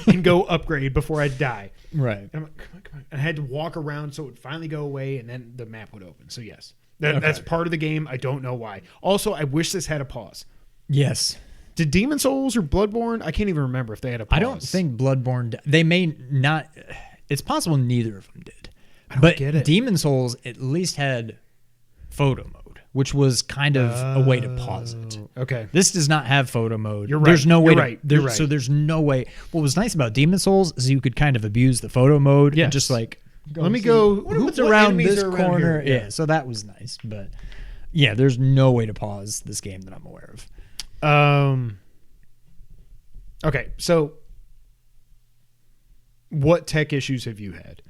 and go upgrade before I die. right. And I'm like, come on. And I had to walk around so it would finally go away, and then the map would open. So yes, that's part of the game. I don't know why. Also, I wish this had a pause. Yes. Did Demon Souls or Bloodborne? I can't even remember if they had a pause. I don't think Bloodborne. They may not. It's possible neither of them did. I don't but get it. Demon Souls at least had photo mode, which was kind of a way to pause it. Okay. This does not have photo mode. You're right. There's no way You're to, right. there- You're right. So there's no way. What was nice about Demon Souls is you could kind of abuse the photo mode and Yes. just like Let me go. what's what around enemies this are around corner. here? Yeah, so that was nice. But yeah, there's no way to pause this game that I'm aware of. Okay. So, what tech issues have you had?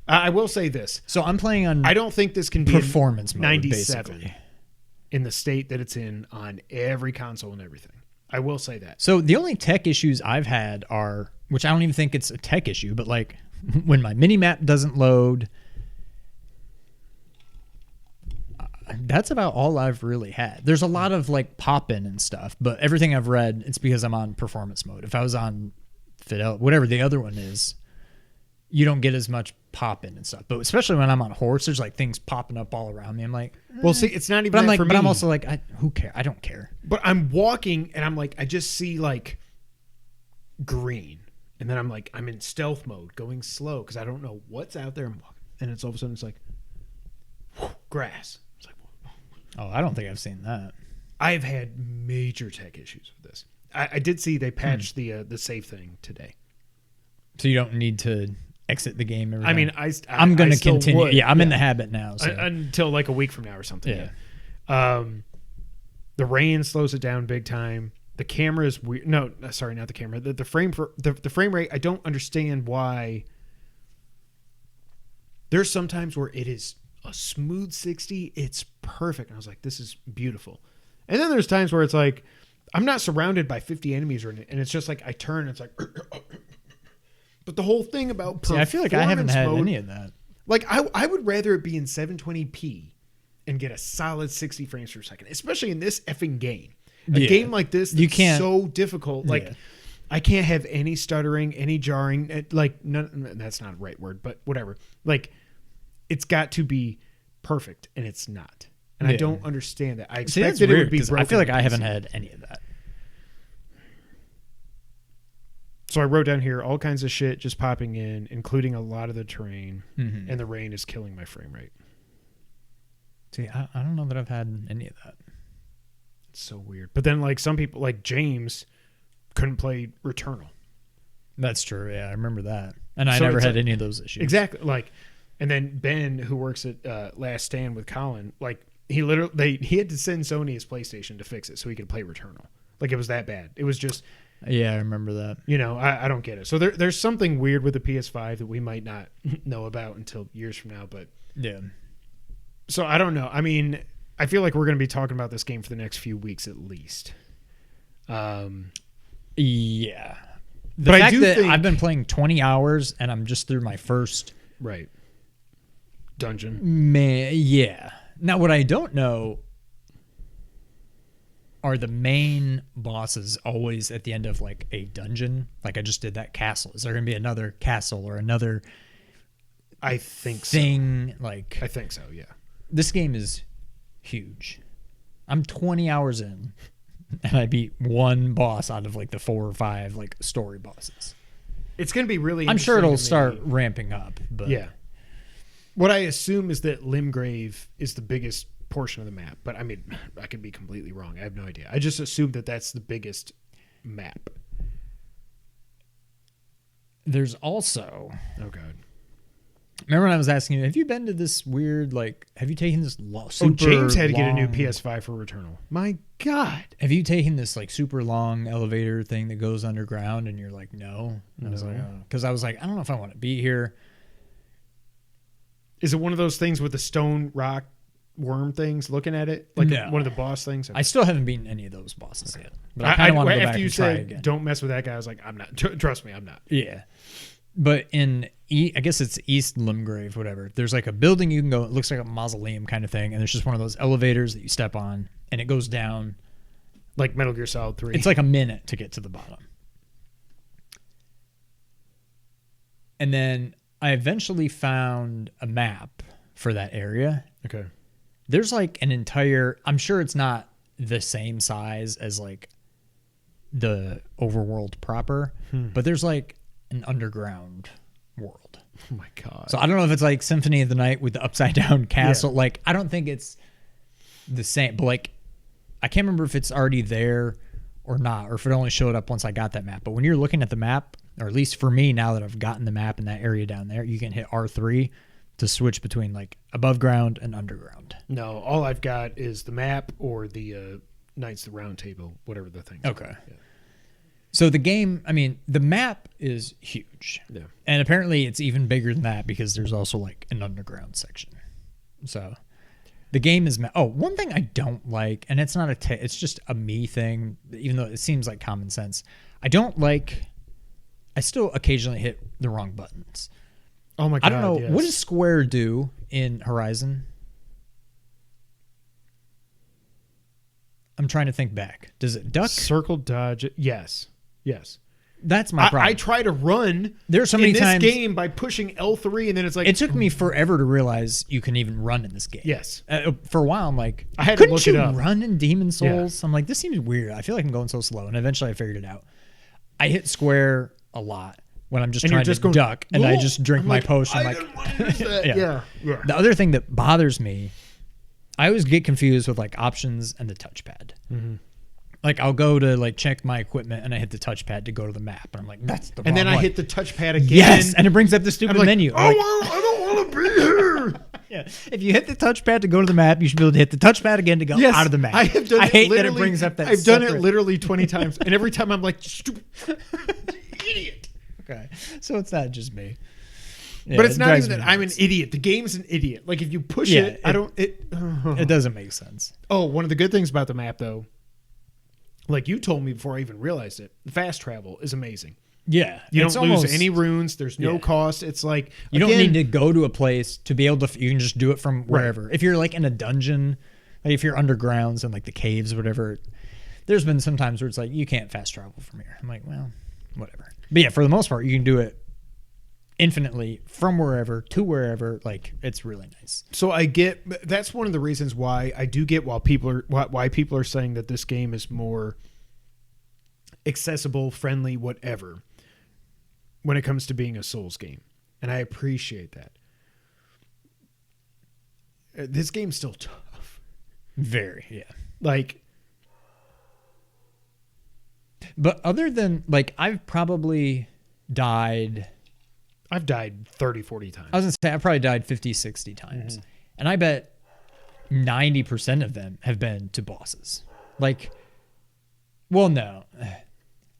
I will say this. So I'm playing on I don't think this can be performance in mode, 97 basically. in the state that it's in on every console and everything. I will say that. So the only tech issues I've had are, which I don't even think it's a tech issue, but like when my mini map doesn't load. That's about all I've really had. There's a lot of like pop-in and stuff, but everything I've read, it's because I'm on performance mode. If I was on Fidelity, whatever the other one is, you don't get as much pop-in and stuff. But especially when I'm on horse, there's like things popping up all around me. I'm like, Well, see, it's not even. but I'm that like, for but me. I'm also like, who care? I don't care. But I'm walking and I'm like, I just see like green, and then I'm like, I'm in stealth mode, going slow because I don't know what's out there. I'm walking, and it's all of a sudden it's like grass. It's like Oh, I don't think I've seen that. I've had major tech issues with this. I did see they patched the save thing today. So you don't need to exit the game every I time? mean, I'm going I to still continue. would. Yeah, I'm in the habit now. So. Until like a week from now or something. Yeah. Yeah. The rain slows it down big time. The camera is weird. No, sorry, not the camera. The frame for the frame rate. I don't understand why. There's sometimes where it is a smooth 60. It's perfect. And I was like, this is beautiful. And then there's times where it's like, I'm not surrounded by 50 enemies or anything, and it's just like I turn. And it's like, but the whole thing about See, I feel like I haven't performance had mode, any of that. Like, I would rather it be in 720p and get a solid 60 frames per second, especially in this effing game. A game like this that's so difficult. Like, I can't have any stuttering, any jarring. Like, none, that's not a right word, but whatever. Like, it's got to be perfect, and it's not. And I don't understand that. I expected it would be broken. I feel like I haven't had any of that. So I wrote down here all kinds of shit just popping in, including a lot of the terrain, and the rain is killing my frame rate. See, I don't know that I've had any of that. It's so weird. But then, like, some people, like James, couldn't play Returnal. That's true. Yeah, I remember that. And I never had any of those issues. Exactly. Like, and then Ben, who works at Last Stand with Colin, like, he had to send Sony his PlayStation to fix it so he could play Returnal. Like, it was that bad. It was just... Yeah, I remember that. You know, I don't get it. So there's something weird with the PS5 that we might not know about until years from now. But yeah. So I don't know. I mean, I feel like we're going to be talking about this game for the next few weeks at least. Yeah. But I do think I've been playing 20 hours and I'm just through my first dungeon. Man, yeah. Now, what I don't know are the main bosses always at the end of like a dungeon? Like I just did that castle. Is there going to be another castle or another I think thing? So. Like I think so, yeah. This game is huge. I'm 20 hours in and I beat one boss out of like the 4 or 5 like story bosses. It's going to be really I'm sure it'll start ramping up, but yeah. What I assume is that Limgrave is the biggest portion of the map, but I mean, I could be completely wrong. I have no idea. I just assumed that that's the biggest map. There's also... Oh, God. Remember when I was asking you, have you been to this weird, like, have you taken this super James had to get a new long- PS5 for Returnal. My God. Have you taken this, like, super long elevator thing that goes underground? And you're like, no. And I was like, oh. Because I was like, I don't know if I want to be here. Is it one of those things with the stone rock worm things looking at it? Like No. one of the boss things? Okay. I still haven't beaten any of those bosses yet. But I kind of want to go back and try again. Don't mess with that guy, I was like, I'm not. Trust me, I'm not. Yeah. But I guess it's East Limgrave, whatever. There's like a building you can go. It looks like a mausoleum kind of thing. And there's just one of those elevators that you step on. And it goes down. Like Metal Gear Solid 3. It's like a minute to get to the bottom. And then I eventually found a map for that area. Okay. There's like an entire... I'm sure it's not the same size as like the overworld proper. But there's like an underground world. Oh my God. So I don't know if it's like Symphony of the Night with the upside down castle. Yeah. Like, I don't think it's the same. But like, I can't remember if it's already there or not, or if it only showed up once I got that map. But when you're looking at the map, or at least for me, now that I've gotten the map in that area down there, you can hit R3 to switch between like above ground and underground. No, all I've got is the map or the Knights of the Round Table, whatever the thing. Okay. Yeah. So the game, I mean, the map is huge. Yeah. And apparently it's even bigger than that because there's also like an underground section. So the game is... one thing I don't like, and it's not it's just a me thing, even though it seems like common sense. I still occasionally hit the wrong buttons. Oh my God, I don't know. yes. What does Square do in Horizon? I'm trying to think back. Does it duck? Circle, dodge. Yes. That's my problem. I try to run There's so many times this game by pushing L3, and then it's like... It took me forever to realize you can even run in this game. Yes. For a while, I'm like, I had to look it up. Couldn't you run in Demon Souls? Yeah. I'm like, this seems weird. I feel like I'm going so slow. And eventually I figured it out. I hit square a lot when I'm just trying to duck, and I just drink my potion. I didn't want to do that. Yeah. The other thing that bothers me, I always get confused with like options and the touchpad. Mm-hmm. Like I'll go to like check my equipment and I hit the touchpad to go to the map, and I'm like, that's the wrong And then I one. hit the touchpad again. Yes, and it brings up the stupid menu. I don't want to be here. Yeah, if you hit the touchpad to go to the map, you should be able to hit the touchpad again to go out of the map. I have done I it hate that it brings up that. I've done it literally 20 times, and every time I'm like, stupid idiot. Okay, so it's not just me. Yeah, but it's not even that I'm an idiot. The game's an idiot. Like if you push it, I don't. It doesn't make sense. Oh, one of the good things about the map, though, like you told me before I even realized it, the fast travel is amazing. Yeah. You it's don't almost, lose any runes. There's no cost. It's like you don't need to go to a place to be able to. You can just do it from wherever. Right. If you're like in a dungeon, like if you're undergrounds and like the caves or whatever, there's been some times where it's like you can't fast travel from here. I'm like, well, whatever. But yeah, for the most part, you can do it infinitely from wherever to wherever. Like it's really nice. So I get that's one of the reasons why I do get why people are saying that this game is more accessible, friendly, whatever, when it comes to being a Souls game. And I appreciate that. This game's still tough. Very, yeah. Like, but other than like I've died 30, 40 times. I was going to say, I probably died 50, 60 times. Mm-hmm. And I bet 90% of them have been to bosses. Like, well, no.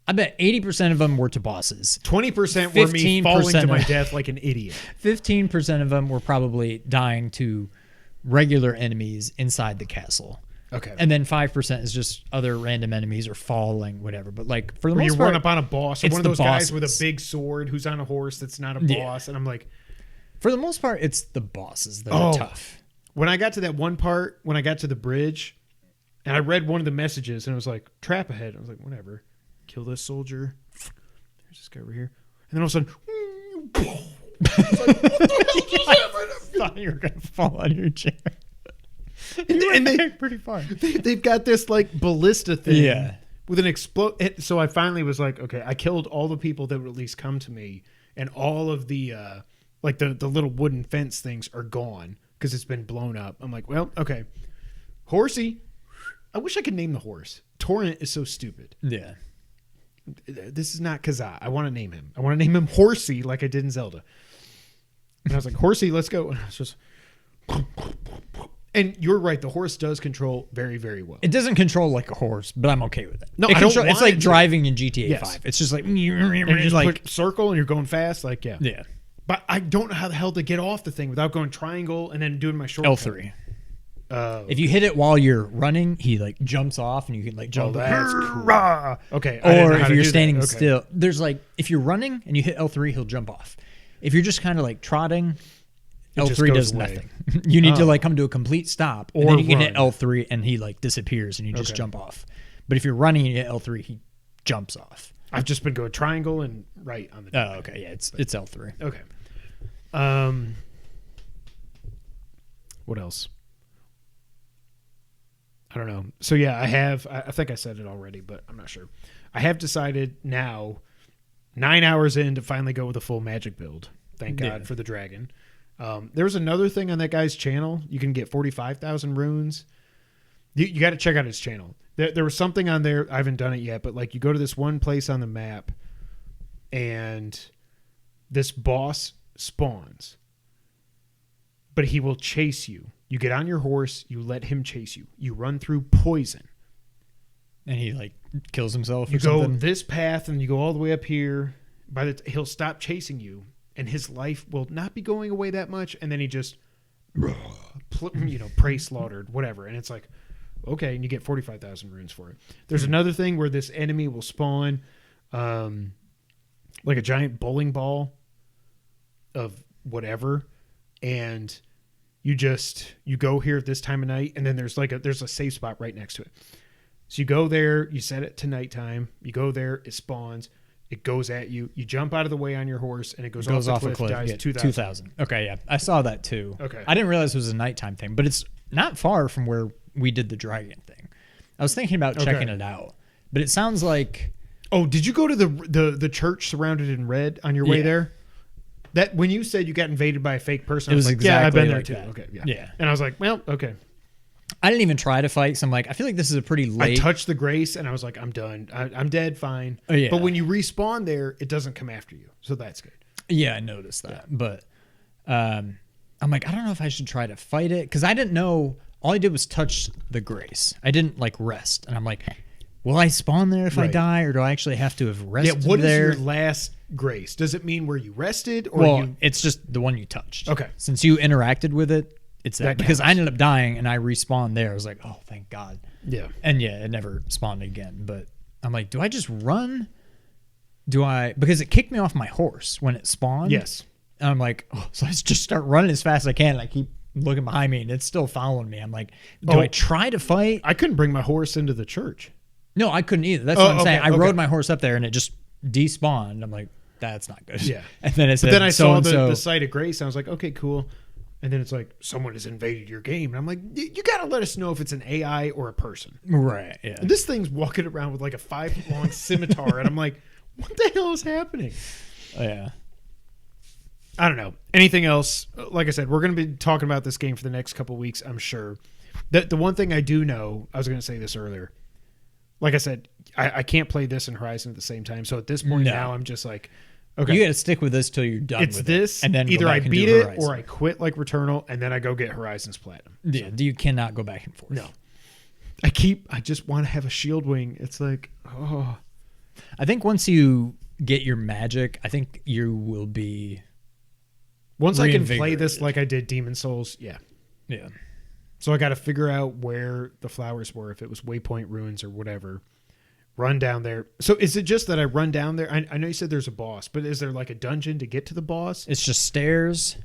I bet 80% of them were to bosses. 20% were me falling to my death like an idiot. 15% of them were probably dying to regular enemies inside the castle. Okay. And then 5% is just other random enemies or falling, whatever. But like for the most part, you run up on a boss or one of those guys with a bosses. big sword who's on a horse that's not a boss. And I'm like, for the most part, it's the bosses that are tough. When I got to that one part, when I got to the bridge and I read one of the messages and it was like, trap ahead. I was like, whatever. Kill this soldier. There's this guy over here. And then all of a sudden, I thought you were going to fall out of your chair. And they pretty far. They've got this like ballista thing. Yeah. With an explode. So I finally was like, okay, I killed all the people that would at least come to me, and all of the like the little wooden fence things are gone because it's been blown up. I'm like, well, okay. Horsey. I wish I could name the horse. Torrent is so stupid. Yeah. This is not Kazaa. I want to name him. I want to name him Horsey like I did in Zelda. And I was like, Horsey, let's go. And I was just... And you're right. The horse does control very, very well. It doesn't control like a horse, but I'm okay with it. No, I don't want it's like it driving in GTA Yes. 5. It's just like... And you just like put circle and you're going fast. Like, yeah. Yeah. But I don't know how the hell to get off the thing without going triangle and then doing my shortcut. L3. If you hit it while you're running, he like jumps off and you can like jump. That's cool. Okay. Or if you're standing still, there's like if you're running and you hit L3, he'll jump off. If you're just kind of like trotting, L3 does nothing. You need to like come to a complete stop, and then you can hit L3 and he like disappears and you just jump off. But if you're running and you hit L3, he jumps off. I've just been going triangle and right on the. Oh, okay. Yeah, it's L3. Okay. What else? I don't know. So yeah, I think I said it already, but I'm not sure. I have decided now, 9 hours in, to finally go with a full magic build. Thank God for the dragon. There was another thing on that guy's channel. You can get 45,000 runes. You got to check out his channel. There was something on there. I haven't done it yet, but like you go to this one place on the map and this boss spawns, but he will chase you. You get on your horse, you let him chase you. You run through poison. And he like kills himself You or something? go this path and you go all the way up here. He'll stop chasing you and his life will not be going away that much. And then he just, prey slaughtered, whatever. And it's like, okay. And you get 45,000 runes for it. There's another thing where this enemy will spawn like a giant bowling ball of whatever. And you go here at this time of night, and then there's a safe spot right next to it. So you go there, you set it to nighttime, you go there, it spawns, it goes at you, you jump out of the way on your horse, and it goes off a cliff, dies 2,000. Okay, yeah. I saw that too. Okay. I didn't realize it was a nighttime thing, but it's not far from where we did the dragon thing. I was thinking about checking it out, but it sounds like... Oh, did you go to the church surrounded in red on your way there? That when you said you got invaded by a fake person, I was like, exactly I've been there like too. that. Okay, Yeah. And I was like, well, okay. I didn't even try to fight, so I'm like, I feel like this is a pretty late... I touched the grace, and I was like, I'm done. I'm dead, fine. Oh, yeah. But when you respawn there, it doesn't come after you, so that's good. Yeah, I noticed that. Yeah. But I'm like, I don't know if I should try to fight it, because I didn't know... All I did was touch the grace. I didn't, like, rest. And I'm like, will I spawn there if I die, or do I actually have to have rested there? Yeah, what is your last grace? Does it mean where you rested? Or it's just the one you touched. Okay. Since you interacted with it, it's that. Because counts. I ended up dying, and I respawned there. I was like, oh, thank God. Yeah. And yeah, it never spawned again. But I'm like, do I just run because it kicked me off my horse when it spawned. Yes. And I'm like, oh, so I just start running as fast as I can, and I keep looking behind me, and it's still following me. I'm like, do I try to fight? I couldn't bring my horse into the church. No, I couldn't either. That's what I'm saying. I okay. rode my horse up there, and it just despawned. I'm like, that's not good. Yeah. And then it said, But then I saw so-and-so. the site of grace, and I was like, okay, cool. And then it's like, someone has invaded your game. And I'm like, you got to let us know if it's an AI or a person. Right, yeah. And this thing's walking around with like a 5-foot-long scimitar. And I'm like, what the hell is happening? Yeah. I don't know. Anything else? Like I said, we're going to be talking about this game for the next couple of weeks, I'm sure. The one thing I do know, I was going to say this earlier. Like I said, I can't play this and Horizon at the same time. So at this point now, I'm just like, okay. You got to stick with this till you're done with this, it. And then either I beat it or I quit like Returnal, and then I go get Horizons Platinum. Yeah, you cannot go back and forth. No. I just want to have a shield wing. It's like, oh. I think once you get your magic, I think you will be... Once I can play this like I did Demon Souls, yeah. Yeah. So I got to figure out where the flowers were, if it was Waypoint Ruins or whatever. Run down there. So is it just that I run down there? I know you said there's a boss, but is there like a dungeon to get to the boss? It's just stairs.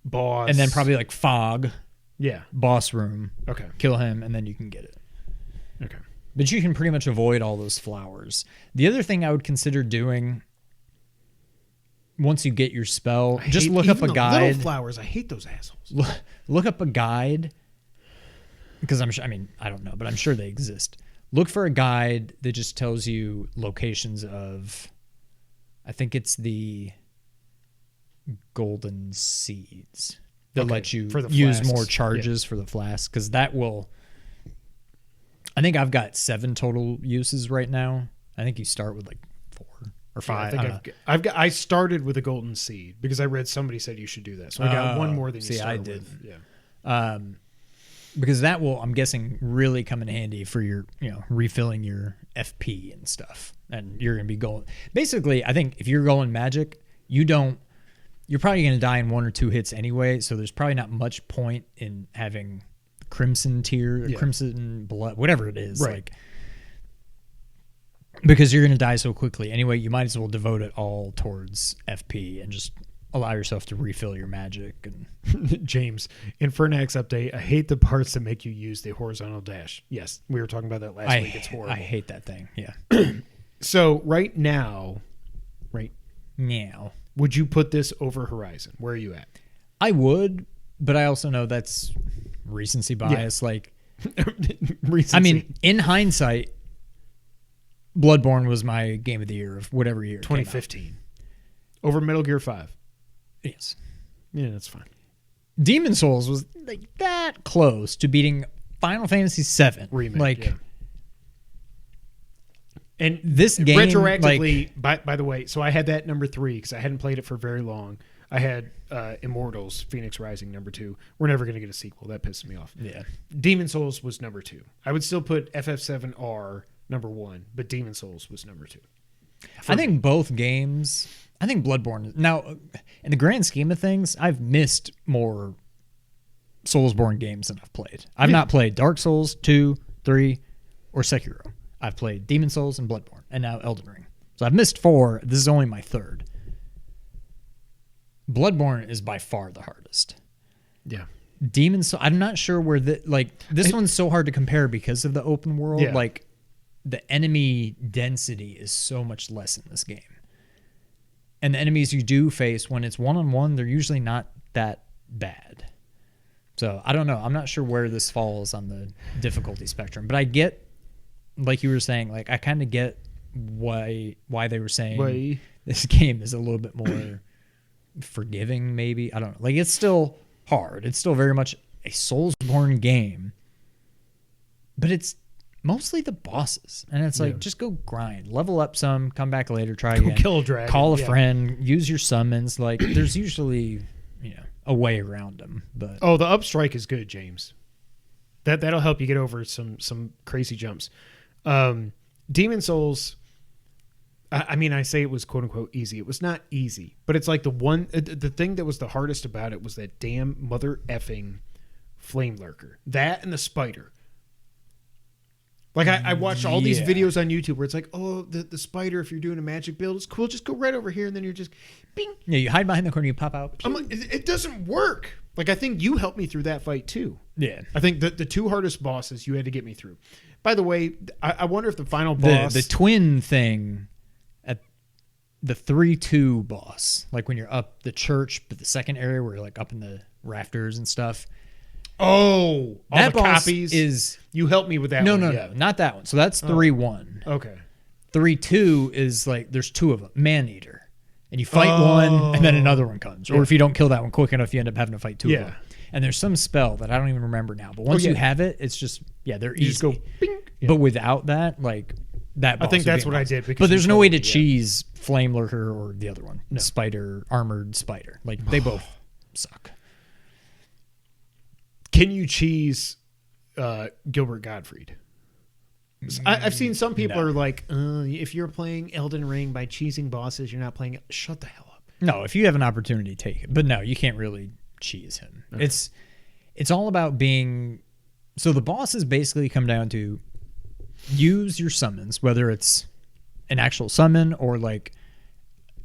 Boss. And then probably like fog. Yeah. Boss room. Okay. Kill him, and then you can get it. Okay. But you can pretty much avoid all those flowers. The other thing I would consider doing... Once you get your spell, just look up a guide. Little flowers, I hate those assholes. Look up a guide, because I'm sure. I mean, I don't know, but I'm sure they exist. Look for a guide that just tells you locations of. I think it's the golden seeds that let you use flasks. more charges for the flask, because that will. I think I've got 7 total uses right now. I think you start with like 4 or 5. I started with a golden seed because I read somebody said you should do that. So I got one more than you started with. Yeah. Because that will, I'm guessing, really come in handy for your, refilling your FP and stuff. And you're going to be going. Basically, I think if you're going magic, you're probably going to die in 1 or 2 hits anyway. So there's probably not much point in having crimson tier, crimson blood, whatever it is. Right. Like, because you're going to die so quickly. Anyway, you might as well devote it all towards FP and just allow yourself to refill your magic. And James, in Fernax update, I hate the parts that make you use the horizontal dash. Yes, we were talking about that last week. It's horrible. I hate that thing. Yeah. So right now, Meow. would you put this over Horizon? Where are you at? I would, but I also know that's recency bias. Yeah. Like, Recency. I mean, in hindsight, Bloodborne was my game of the year of whatever year. 2015. Over Metal Gear 5. Yes. Yeah, that's fine. Demon Souls was like that close to beating Final Fantasy VII. Remake, like, yeah. And this game, retroactively, by the way, so I had that number 3 because I hadn't played it for very long. I had Immortals, Phoenix Rising, number 2. We're never going to get a sequel. That pisses me off. Yeah. Demon Souls was number 2. I would still put FF7R number 1, but Demon Souls was number 2. I think both games. I think Bloodborne. Now, in the grand scheme of things, I've missed more Soulsborne games than I've played. I've not played Dark Souls 2, 3, or Sekiro. I've played Demon Souls and Bloodborne, and now Elden Ring. So I've missed 4. This is only my 3rd. Bloodborne is by far the hardest. Yeah. Demon Souls. I'm not sure where this one's so hard to compare because of the open world. Yeah. Like, the enemy density is so much less in this game. And the enemies you do face, when it's one-on-one, they're usually not that bad. So, I don't know. I'm not sure where this falls on the difficulty spectrum. But I get, like you were saying, like I kind of get why they were saying this game is a little bit more forgiving, maybe. I don't know. Like, it's still hard. It's still very much a Soulsborne game. But it's mostly the bosses. And it's like, just go grind. Level up some, come back later, try again. Kill a dragon. Call a friend, use your summons. Like, there's usually, a way around them. But the upstrike is good, James. That'll help you get over some crazy jumps. Demon Souls, I mean, I say it was quote unquote easy. It was not easy, but it's like the thing that was the hardest about it was that damn mother effing flame lurker. That and the spider. Like I watched all these Yeah. videos on YouTube where it's like, oh, the spider, if you're doing a magic build, it's cool. Just go right over here, and then you're just, bing. Yeah, you hide behind the corner, you pop out. I'm like, it doesn't work. Like, I think you helped me through that fight too. Yeah. I think the two hardest bosses you had to get me through. By the way, I wonder if the final boss, The twin thing at the 3-2 boss, like when you're up the church, but the second area where you're like up in the rafters and stuff. all That the boss copies is you helped me with that. no, one. no, Yeah. no, not that one. So that's 3-1. Okay. 3-2 is like there's two of them, man-eater. And you fight one, and then another one comes. Or if you don't kill that one quick enough, you end up having to fight two of them. And there's some spell that I don't even remember now. But once you have it, it's just, they're easy. You just go, bing. Yeah. But without that, like, that boss I think would be that's what I impossible. did. Because But there's you no told way me, to cheese Flame Lurker or the other one. Spider, Armored Spider. Like, they both suck. Can you cheese Gilbert Gottfried? I've seen some people are like, if you're playing Elden Ring by cheesing bosses, you're not playing it. Shut the hell up. No, if you have an opportunity, take it. But no, you can't really cheese him. Okay. It's all about being... So the bosses basically come down to use your summons, whether it's an actual summon or like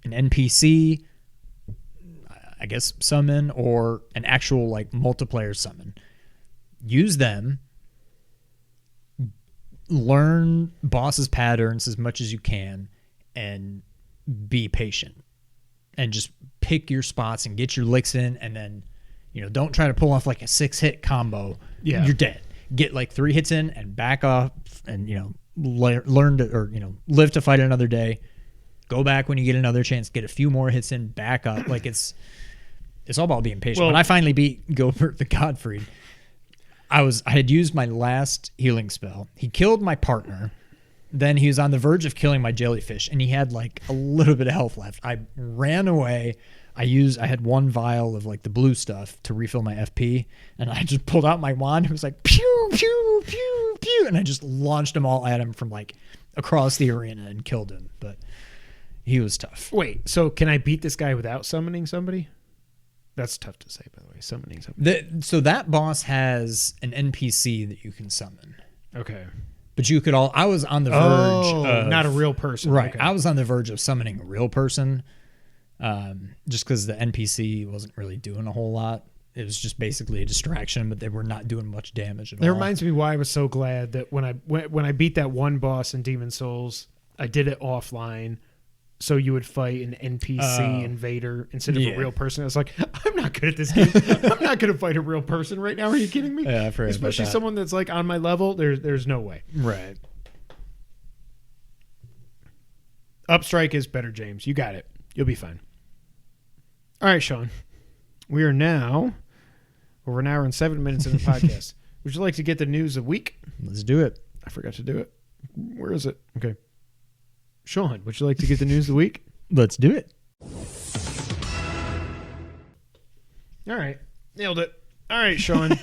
an NPC, I guess, summon, or an actual like multiplayer summon. Use them. Learn bosses' patterns as much as you can and be patient. And just pick your spots and get your licks in, and then, don't try to pull off like a 6-hit combo. Yeah. You're dead. Get like 3 hits in and back off, and learn to, or live to fight another day. Go back when you get another chance. Get a few more hits in. Back up. Like it's all about being patient. Well, when I finally beat Gilbert the Gottfried, I had used my last healing spell. He killed my partner. Then he was on the verge of killing my jellyfish, and he had like a little bit of health left. I ran away. I had one vial of like the blue stuff to refill my FP, and I just pulled out my wand. It was like pew pew pew pew, and I just launched them all at him from like across the arena and killed him. But he was tough. Wait, so can I beat this guy without summoning somebody? That's tough to say, by the way. Summoning somebody. So that boss has an NPC that you can summon. Okay. But you could I was on the verge of... not a real person. Right. Okay. I was on the verge of summoning a real person just because the NPC wasn't really doing a whole lot. It was just basically a distraction, but they were not doing much damage at all. That reminds me why I was so glad that when I beat that one boss in Demon Souls, I did it offline. So you would fight an NPC invader instead of a real person. I was like, I'm not good at this game. I'm not going to fight a real person right now. Are you kidding me? Yeah, I've heard Especially about that. someone that's like on my level. There's no way. Right. Upstrike is better, James. You got it. You'll be fine. All right, Sean. We are now over an hour and 7 minutes in the podcast. Would you like to get the news of the week? Let's do it. I forgot to do it. Where is it? Okay. Sean, would you like to get the news of the week? Let's do it. All right. Nailed it. All right, Sean.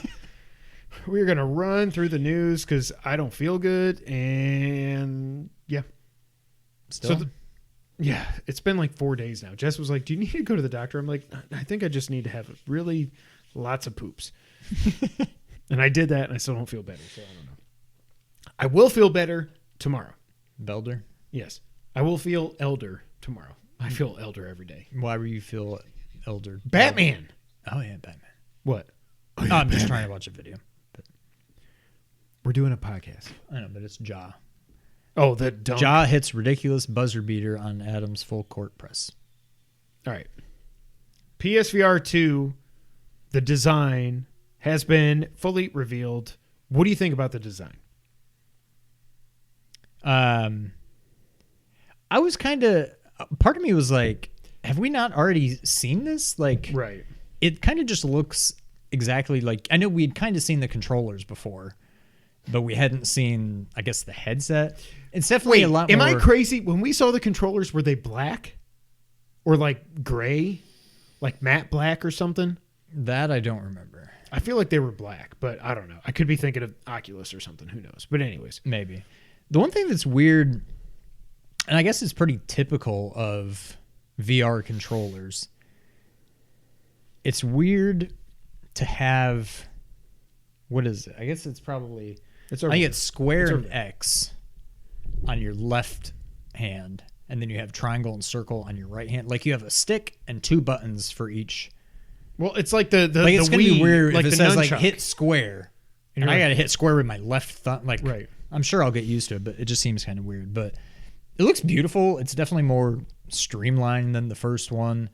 We're going to run through the news because I don't feel good. And yeah. Still? Yeah, it's been like 4 days now. Jess was like, do you need to go to the doctor? I'm like, I think I just need to have really lots of poops. And I did that, and I still don't feel better. So I don't know. I will feel better tomorrow. Belder? Yes. I will feel elder tomorrow. I feel elder every day. Why were you feel elder? Batman. Oh, yeah, Batman. What? Oh, I'm just trying to watch a video. But We're doing a podcast. I know, but it's Jaw. Oh, the dumb. Jaw hits ridiculous buzzer beater on Adam's full court press. All right. PSVR 2, the design has been fully revealed. What do you think about the design? I was kind of, part of me was like, have we not already seen this? Like, Right. It kind of just looks exactly like, I know we'd kind of seen the controllers before, but we hadn't seen, I guess, the headset. It's definitely a lot more. Am I crazy? When we saw the controllers, were they black? Or like gray? Like matte black or something? That I don't remember. I feel like they were black, but I don't know. I could be thinking of Oculus or something. Who knows? But anyways. Maybe. The one thing that's weird, and I guess it's pretty typical of VR controllers, it's weird to have, what is it? I guess it's probably It's I over think there. it's square It's and over there. X on your left hand, and then you have triangle and circle on your right hand. Like you have a stick and 2 buttons for each. Well, it's like the Like it's the gonna Wii, be weird like if it the says like nunchuck. hit square, and you're I like- gotta hit square with my left thumb. Like Right. I'm sure I'll get used to it, but it just seems kind of weird. But it looks beautiful. It's definitely more streamlined than the first one.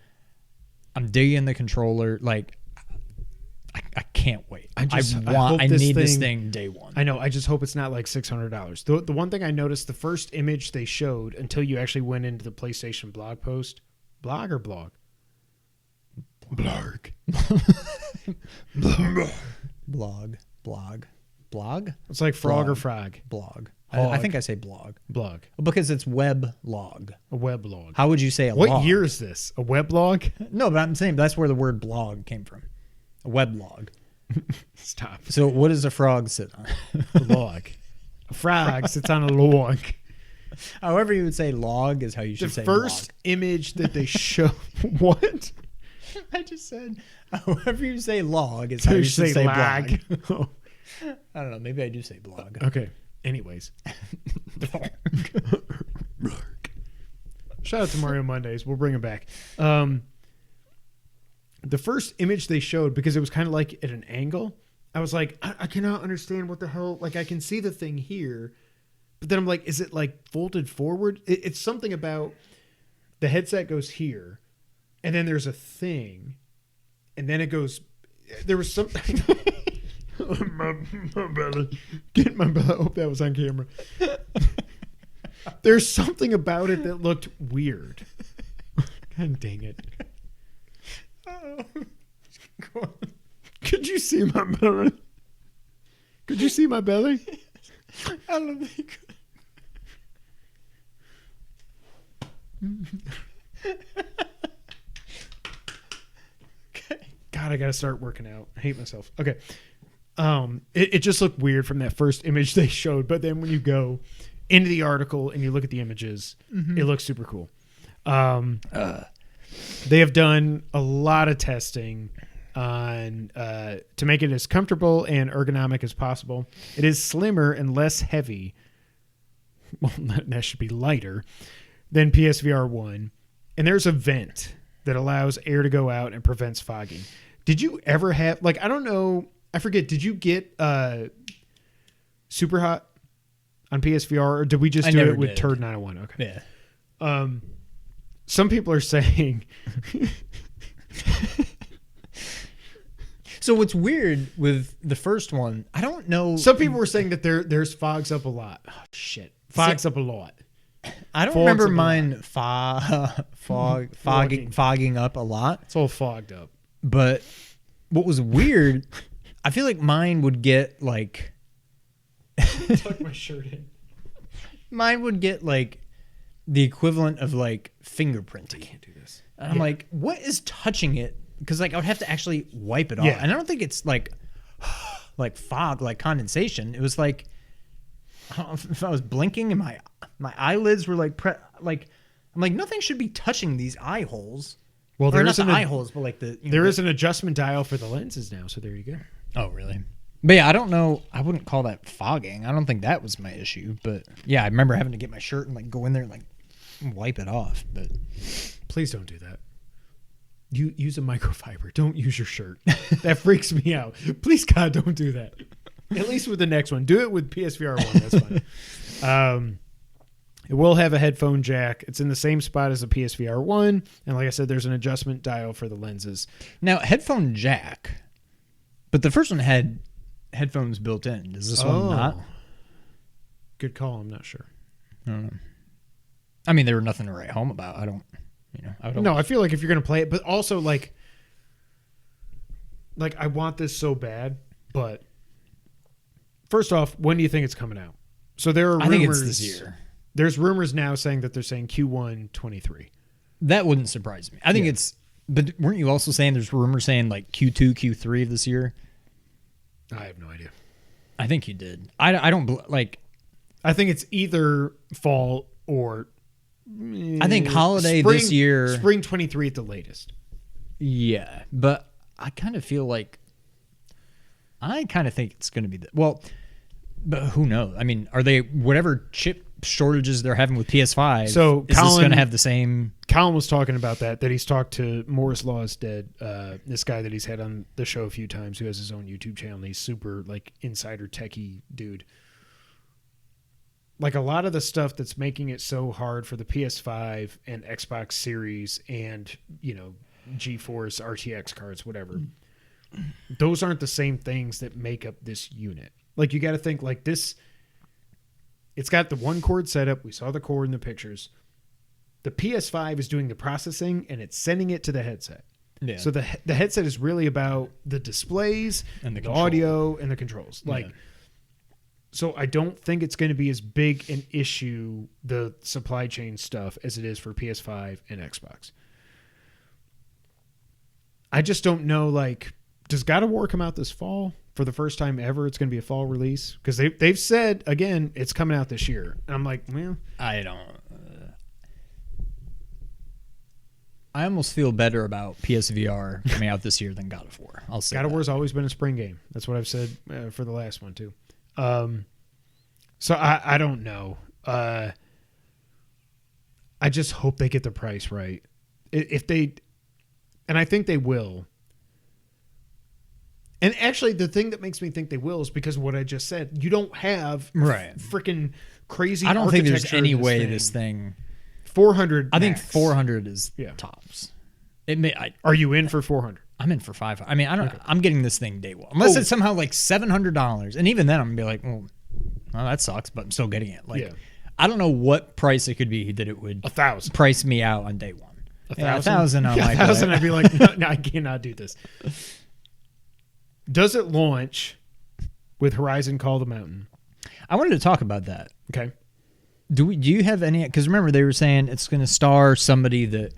I'm digging the controller. Like I can't wait. I hope need this this thing- thing day one. I know. I just hope it's not like $600. The one thing I noticed, the first image they showed until you actually went into the PlayStation blog post, blog or blog? Blog. Blog. It's like frog or Blog. frog. Blog. Hog. I think I say blog Blog. because it's web log. A weblog. How would you say a What log? year is this? A weblog? No, but I'm saying that's where the word blog came from. A weblog. Stop. So what does a frog sit on? A log. A frog sits on a log. However you would say log is how you The should say first image that they show. What? blog. I just said however you say log is how you should say blog. Oh, I don't know. Maybe I do say blog. okay. Anyways. Shout out to Mario Mondays. We'll bring him back. The first image they showed, because it was kind of like at an angle, I was like, I cannot understand what the hell. Like, I can see the thing here, but then I'm like, is it like folded forward? It's something about the headset goes here, and then there's a thing, and then it goes. There was something. my belly. Get my belly. I hope that was on camera. There's something about it that looked weird. God dang it. Could you see my belly? Could you see my belly? I don't think. Okay. God, I gotta start working out. I hate myself. Okay. It just looked weird from that first image they showed, but then when you go into the article and you look at the images, it looks super cool. They have done a lot of testing on to make it as comfortable and ergonomic as possible. It is slimmer and less heavy. Well, that should be lighter than PSVR 1. And there's a vent that allows air to go out and prevents fogging. Did you ever have, like, I don't know, I forget, did you get Super Hot on PSVR, or did we just I do never it with did. Turd 901? Okay. Yeah. Some people are saying So what's weird with the first one, I don't know. some people were saying that there's fogs up a lot. Oh, shit. Fogs up a lot. I don't fogs remember up a mine fogging up a lot. It's all fogged up. But what was weird, I feel like mine would get like Tuck my shirt in. mine would get like the equivalent of like fingerprinty. Can't do this. And I'm like, what is touching it? Because like I would have to actually wipe it off. Yeah. And I don't think it's like fog, like condensation. It was like I don't know if I was blinking and my eyelids were like I'm like nothing should be touching these eye holes. Well, Or there not is the an eye holes, but like the there is an adjustment dial for the lenses now, so there you go. Oh, really? But yeah, I don't know. I wouldn't call that fogging. I don't think that was my issue. But yeah, I remember having to get my shirt and like go in there and like wipe it off. But Please don't do that. You use a microfiber. Don't use your shirt. That freaks me out. Please, God, don't do that. At least with the next one. Do it with PSVR 1. That's fine. It will have a headphone jack. It's in the same spot as the PSVR 1. And like I said, there's an adjustment dial for the lenses. now headphone jack, but the first one had headphones built in. Does this one not? Good call. I'm not sure. I don't know. I mean, there were nothing to write home about. I don't. No, I feel like if you're going to play it, but also like I want this so bad, but first off, when do you think it's coming out? So there are rumors. I think it's this year. There's rumors now saying that they're saying Q1 23. That wouldn't surprise me. I think it's. But weren't you also saying there's rumors saying like Q2, Q3 of this year? I have no idea. I think you did. I don't like. I think it's either fall or. I think holiday spring, this year. Spring 23 at the latest. Yeah, but I kind of feel like. I kind of think it's going to be well. But who knows? I mean, are they whatever chip shortages they're having with PS5? So is this going to have the same? Colin was talking about that he's talked to Morris Law is Dead, this guy that he's had on the show a few times who has his own YouTube channel. And he's super like insider techie dude. Like a lot of the stuff that's making it so hard for the PS5 and Xbox Series and, you know, GeForce RTX cards, whatever. Those aren't the same things that make up this unit. Like you got to think like this. It's got the one cord setup. We saw the cord in the pictures. The PS5 is doing the processing and it's sending it to the headset. Yeah. So the headset is really about the displays and the audio and the controls. Like, yeah. So I don't think it's going to be as big an issue, the supply chain stuff, as it is for PS5 and Xbox. I just don't know, like, does God of War come out this fall? For the first time ever, it's going to be a fall release? Because they've said, again, it's coming out this year. And I'm like, well. I don't. I almost feel better about PSVR coming out this year than God of War. I'll say God of War's always been a spring game. That's what I've said for the last one, too. So I don't know. I just hope they get the price right. If they, and I think they will. And actually, the thing that makes me think they will is because of what I just said. You don't have freaking crazy. I don't think there's any way this thing. 400. I think 400 is tops. It may. Are you in for 400? I'm in for 500. I mean, I don't. Okay. I'm getting this thing day one, unless it's somehow like $700, and even then, I'm gonna be like, well, that sucks, but I'm still getting it. Like, I don't know what price it could be that it would 1,000 price me out on day one. 1,000. 1,000. Yeah, 1,000. I'd be like, no, I cannot do this. Does it launch with Horizon Call the Mountain? I wanted to talk about that. Okay. Do you have any? Because remember they were saying it's going to star somebody that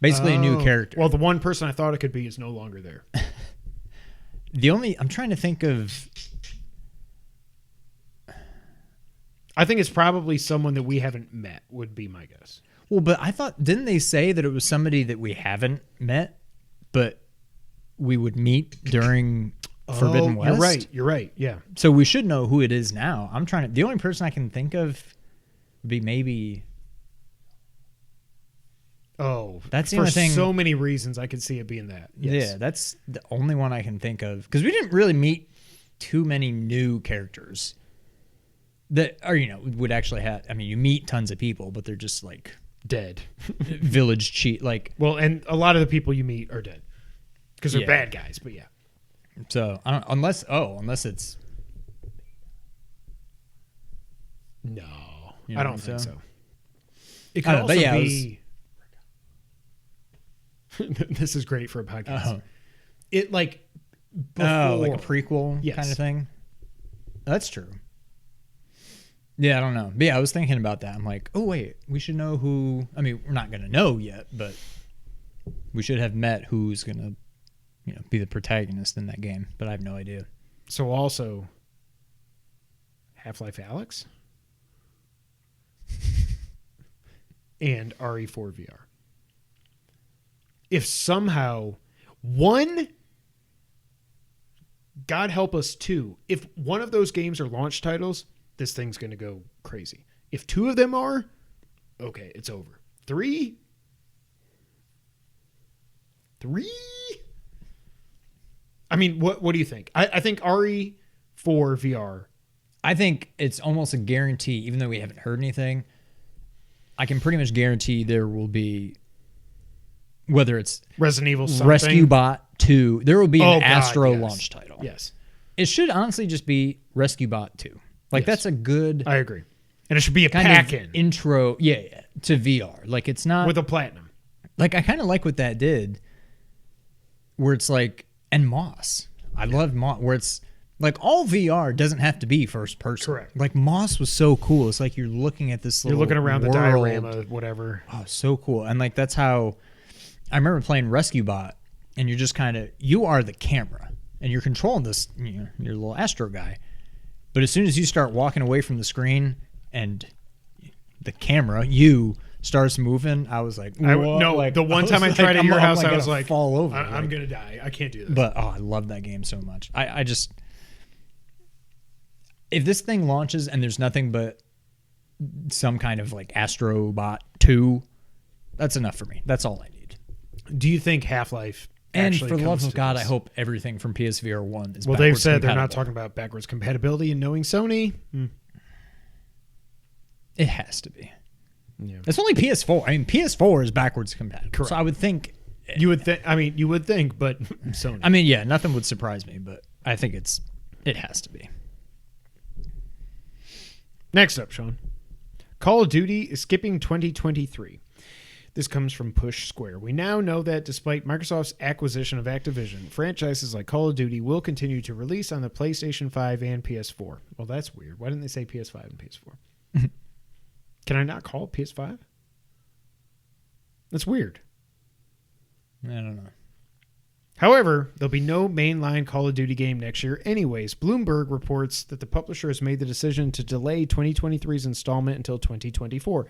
basically a new character. Well, the one person I thought it could be is no longer there. I'm trying to think of. I think it's probably someone that we haven't met. Would be my guess. Well, but I thought didn't they say that it was somebody that we haven't met, but we would meet during Forbidden West? You're right. Yeah. So we should know who it is now. I'm trying to. The only person I can think of would be maybe. Oh, that's the only thing. For so many reasons, I could see it being that. Yes. Yeah, that's the only one I can think of because we didn't really meet too many new characters that are would actually have. I mean, you meet tons of people, but they're just like dead, village cheat. Like, well, and a lot of the people you meet are dead because they're bad guys. But yeah. So I don't unless it's no, I don't think so. It could also be. This is great for a podcast. It like before, like a prequel kind of thing. That's true. Yeah, I don't know. But yeah, I was thinking about that. I'm like, oh wait, we should know who. I mean, we're not gonna know yet, but we should have met who's gonna, be the protagonist in that game. But I have no idea. So also, Half-Life Alyx and RE4 VR. If somehow one, God help us two, if one of those games are launch titles, this thing's going to go crazy. If two of them are, okay, it's over. Three? I mean, what do you think? I think RE4 VR. I think it's almost a guarantee, even though we haven't heard anything. I can pretty much guarantee there will be, whether it's Resident Evil something. Rescue Bot 2, there will be an Astro launch title. Yes. It should honestly just be Rescue Bot 2. Like, that's a good... I agree. And it should be a pack-in. Intro, to VR. Like, it's not... With a platinum. Like, I kind of like what that did, where it's like... And Moss. I love Moss, where it's... Like, all VR doesn't have to be first person. Correct. Like, Moss was so cool. It's like you're looking at this little You're looking around world. the diorama, whatever. Oh, so cool. And, like, that's how... I remember playing Rescue Bot, and you're just kind of... You are the camera, and you're controlling this, your little Astro guy. But as soon as you start walking away from the screen, and the camera, starts moving, I was like... the one time I tried at your house, I was like... fall over. I'm going to die. I can't do this. But, I love that game so much. I just... if this thing launches and there's nothing but some kind of like Astrobot 2, that's enough for me. That's all I need. Do you think Half-Life And actually for the love comes of to God, this? I hope everything from PSVR 1 is Well, they've backwards said they're not compatible. talking about backwards compatibility, and knowing Sony, It has to be. yeah. It's only PS4. I mean, PS4 is backwards compatible. Correct. So I would think. You would think. I mean, you would think, but Sony. I mean, yeah, nothing would surprise me, but I think it has to be. Next up, Sean. Call of Duty is skipping 2023. This comes from Push Square. We now know that despite Microsoft's acquisition of Activision, franchises like Call of Duty will continue to release on the PlayStation 5 and PS4. Well, that's weird. Why didn't they say PS5 and PS4? Can I not call it PS5? That's weird. I don't know. However, there'll be no mainline Call of Duty game next year anyways. Bloomberg reports that the publisher has made the decision to delay 2023's installment until 2024.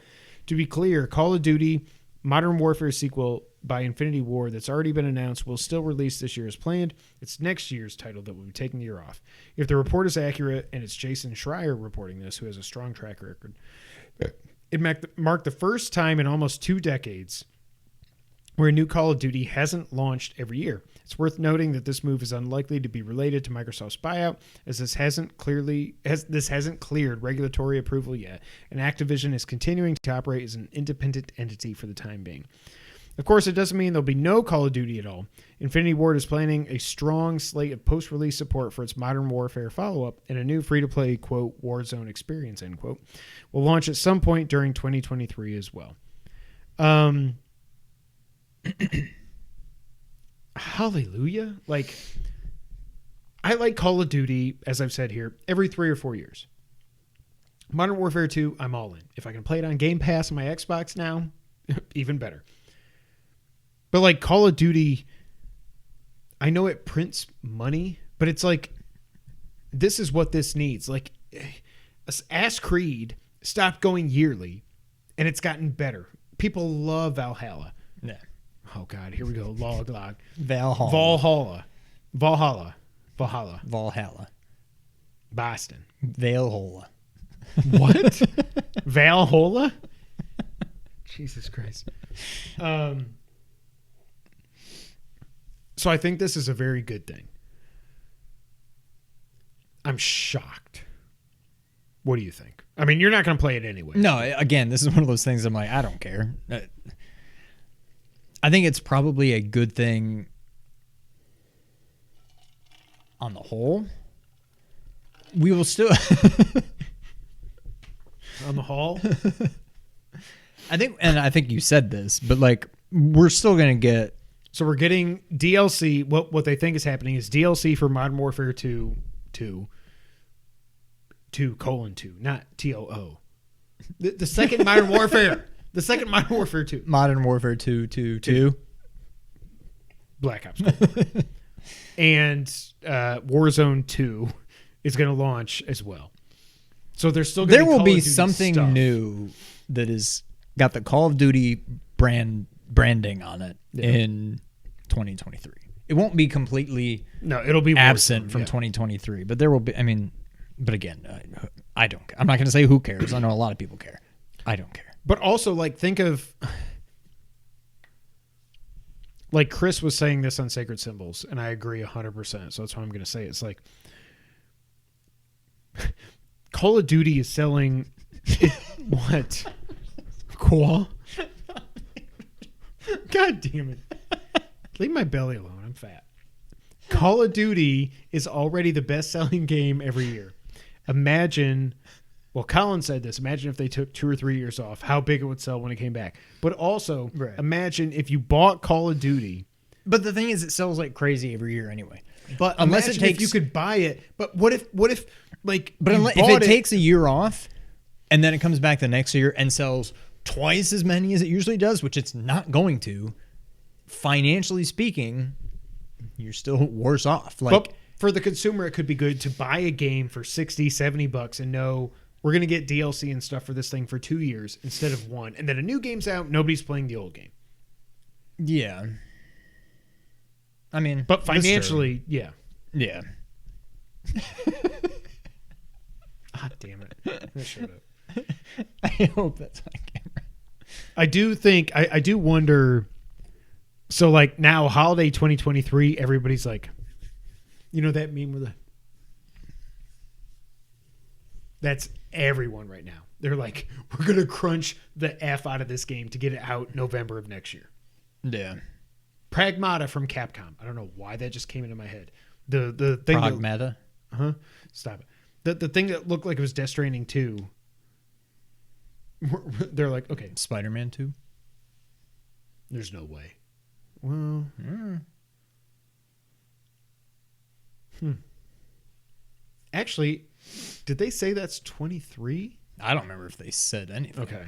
To be clear, Call of Duty Modern Warfare sequel by Infinity Ward that's already been announced will still release this year as planned. It's next year's title that will be taking the year off. If the report is accurate, and it's Jason Schreier reporting this, who has a strong track record, it marked the first time in almost 2 decades where a new Call of Duty hasn't launched every year. It's worth noting that this move is unlikely to be related to Microsoft's buyout, as this hasn't cleared regulatory approval yet, and Activision is continuing to operate as an independent entity for the time being. Of course, it doesn't mean there'll be no Call of Duty at all. Infinity Ward is planning a strong slate of post-release support for its Modern Warfare follow-up, and a new free-to-play, quote, Warzone experience, end quote, will launch at some point during 2023 as well. Hallelujah. Like, I like Call of Duty, as I've said here, every 3 or 4 years. Modern Warfare 2, I'm all in. If I can play it on Game Pass on my Xbox now, even better. But like Call of Duty, I know it prints money, but it's like, this is what this needs. Like, Ass Creed stopped going yearly, and it's gotten better. People love Valhalla. Yeah. Oh, God, here we go. Log. Valhalla. Valhalla. Boston. Valhalla. What? Valhalla? Jesus Christ. So I think this is a very good thing. I'm shocked. What do you think? I mean, you're not going to play it anyway. No, again, this is one of those things I'm like, I don't care. I think it's probably a good thing on the whole. We will still... On the whole? I think you said this, but like, we're still going to get... So we're getting DLC. What they think is happening is DLC for Modern Warfare 2, 2, not TOO. The second Modern Warfare. The second Modern Warfare 2. Modern Warfare 2. Black Ops. And Warzone 2 is going to launch as well. So there's still going to be There will Call be of Duty something stuff. new that is got the Call of Duty branding on it in 2023. It won't be completely it'll be absent Warzone, from yeah. 2023, but there will be. I mean, but again, I don't. I'm not going to say who cares. I know a lot of people care. I don't care. But also, like, think of, like, Chris was saying this on Sacred Symbols, and I agree 100%. So that's why I'm going to say it. It's like, Call of Duty is selling, what? Qual? God damn it. Leave my belly alone. I'm fat. Call of Duty is already the best-selling game every year. Imagine... Well, Colin said this. Imagine if they took 2 or 3 years off, how big it would sell when it came back. But also, Imagine if you bought Call of Duty. But the thing is, it sells like crazy every year anyway. But unless it takes, if you could buy it. But what if like? But if it takes a year off, and then it comes back the next year and sells twice as many as it usually does, which it's not going to. Financially speaking, you're still worse off. Like, but for the consumer, it could be good to buy a game for $60, $70 and know we're going to get DLC and stuff for this thing for 2 years instead of 1. And then a new game's out, nobody's playing the old game. Yeah. I mean, but financially, yeah. Yeah. God damn it. Shut up. I hope that's on camera. I do wonder. So like now, holiday 2023, everybody's like, you know that meme with that's everyone right now. They're like, we're going to crunch the F out of this game to get it out November of next year. Yeah. Pragmata from Capcom. I don't know why that just came into my head. The thing Pragmata? Stop it. The thing that looked like it was Death Stranding 2. They're like, okay. Spider-Man 2? There's no way. Well. Actually, did they say that's 23? I don't remember if they said anything. Okay.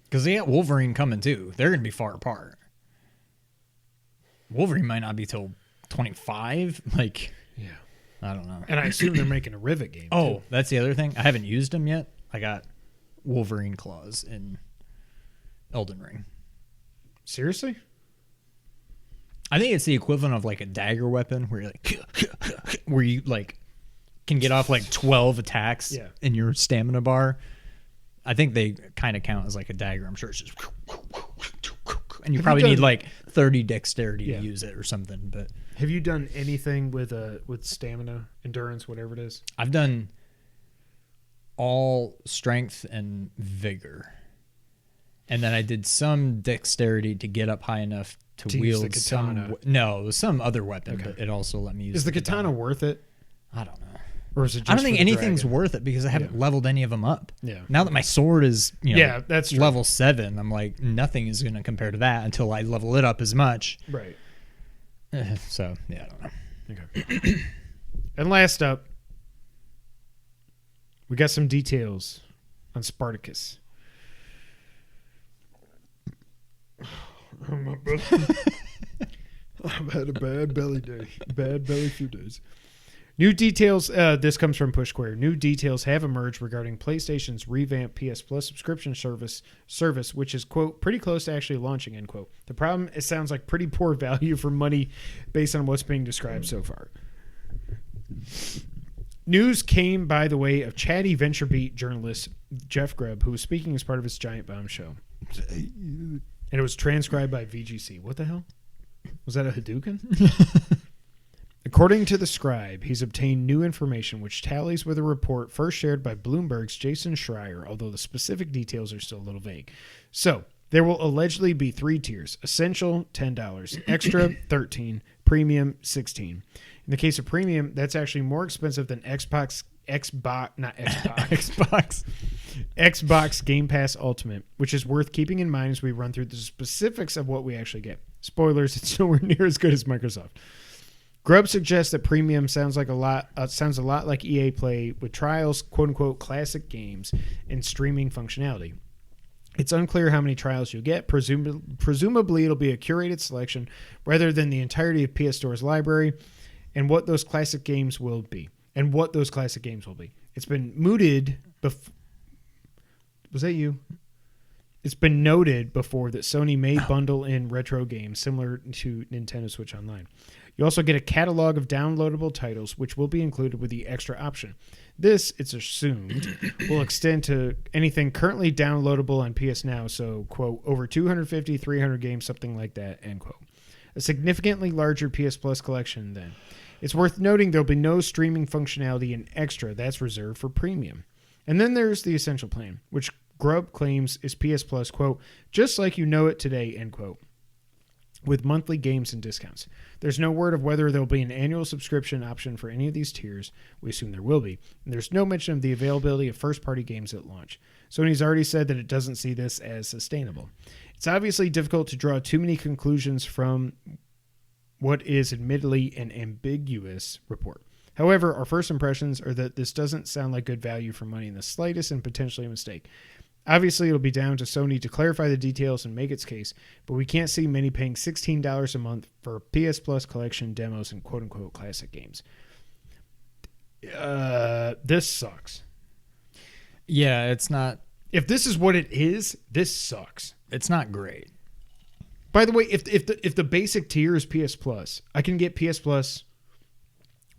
Because they got Wolverine coming too. They're going to be far apart. Wolverine might not be till 25. Like, yeah. I don't know. And I assume they're making a Rivet game. Oh, too. that's the other thing. I haven't used them yet. I got Wolverine claws in Elden Ring. Seriously? I think it's the equivalent of like a dagger weapon where you're like, where you like can get off like 12 attacks in your stamina bar. I think they kind of count as like a dagger. I'm sure it's just, and you probably need like 30 dexterity to use it or something. But have you done anything with stamina, endurance, whatever it is? I've done all strength and vigor, and then I did some dexterity to get up high enough to wield use the katana. It was some other weapon, but it also let me use. Is the katana worth it? I don't know. Or is it just I don't think for the anything's dragon? worth it because I haven't leveled any of them up. Yeah. Now that my sword is, that's true. level 7, I'm like, nothing is going to compare to that until I level it up as much. Right. So, yeah, I don't know. Okay. And last up, we got some details on Spartacus. I've had a bad belly day. Bad belly few days. New details, this comes from PushSquare. New details have emerged regarding PlayStation's revamped PS Plus subscription service, which is, quote, pretty close to actually launching, end quote. The problem, it sounds like pretty poor value for money based on what's being described so far. News came by the way of chatty VentureBeat journalist Jeff Grubb, who was speaking as part of his Giant Bomb show. And it was transcribed by VGC. What the hell? Was that a Hadouken? According to the scribe, he's obtained new information which tallies with a report first shared by Bloomberg's Jason Schreier, although the specific details are still a little vague. So, there will allegedly be 3 tiers. Essential, $10. Extra, $13. Premium, $16. In the case of Premium, that's actually more expensive than Xbox Game Pass Ultimate, which is worth keeping in mind as we run through the specifics of what we actually get. Spoilers, it's nowhere near as good as Microsoft. Grubb suggests that Premium sounds a lot like EA Play with trials, quote-unquote, classic games and streaming functionality. It's unclear how many trials you'll get. Presumably, it'll be a curated selection rather than the entirety of PS Store's library and what those classic games will be. It's been mooted was that you? It's been noted before that Sony may bundle in retro games similar to Nintendo Switch Online. You also get a catalog of downloadable titles, which will be included with the extra option. This, it's assumed, will extend to anything currently downloadable on PS Now, so, quote, over 250, 300 games, something like that, end quote. A significantly larger PS Plus collection, then. It's worth noting there'll be no streaming functionality in Extra. That's reserved for Premium. And then there's the Essential Plan, which Grubb claims is PS Plus, quote, just like you know it today, end quote, with monthly games and discounts. There's no word of whether there'll be an annual subscription option for any of these tiers. We assume there will be. And there's no mention of the availability of first-party games at launch. Sony's already said that it doesn't see this as sustainable. It's obviously difficult to draw too many conclusions from what is admittedly an ambiguous report. However, our first impressions are that this doesn't sound like good value for money in the slightest and potentially a mistake. Obviously, it'll be down to Sony to clarify the details and make its case, but we can't see many paying $16 a month for PS Plus collection demos and quote-unquote classic games. This sucks. Yeah, it's not... If this is what it is, this sucks. It's not great. By the way, if the basic tier is PS Plus, I can get PS Plus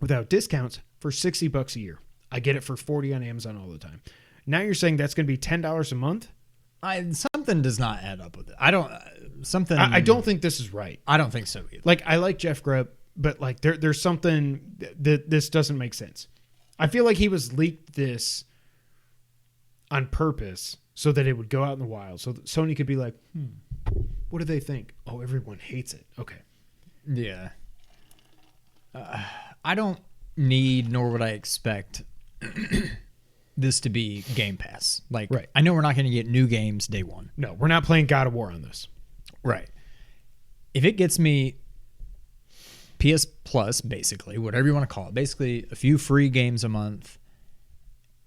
without discounts for $60 a year. I get it for $40 on Amazon all the time. Now you're saying that's going to be $10 a month? Something does not add up with it. I don't think this is right. I don't think so either. Like, I like Jeff Grubb, but like there's something that this doesn't make sense. I feel like he was leaked this on purpose so that it would go out in the wild, so that Sony could be like, what do they think? Oh, everyone hates it. Okay. Yeah. I don't need, nor would I expect this to be Game Pass. Like, right. I know we're not going to get new games day one. No, we're not playing God of War on this. Right. If it gets me PS Plus, basically, whatever you want to call it, basically a few free games a month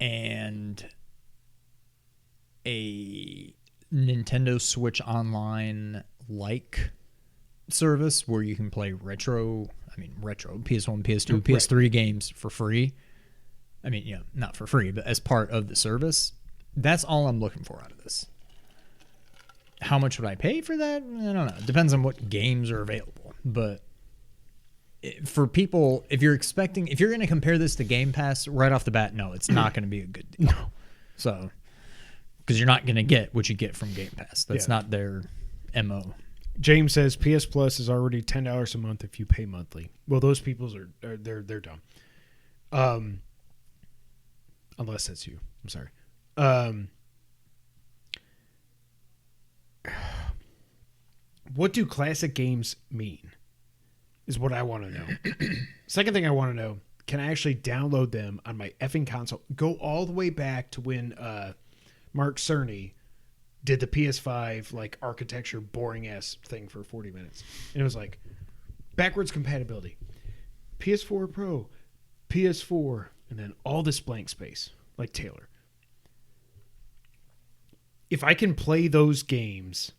and a Nintendo Switch Online like service where you can play retro PS1, PS2, PS3 games for free. I mean, yeah, not for free, but as part of the service. That's all I'm looking for out of this. How much would I pay for that? I don't know. It depends on what games are available. But for people, if you're going to compare this to Game Pass right off the bat, no, it's not going to be a good deal. No. So, because you're not going to get what you get from Game Pass. That's not their MO. James says PS Plus is already $10 a month if you pay monthly. Well, those people they're dumb. Unless that's you. I'm sorry. What do classic games mean? Is what I want to know. Second thing I want to know, can I actually download them on my effing console? Go all the way back to when Mark Cerny did the PS5 like architecture boring ass thing for 40 minutes. And it was like backwards compatibility. PS4 Pro, PS4, and then all this blank space, like Taylor. If I can play those games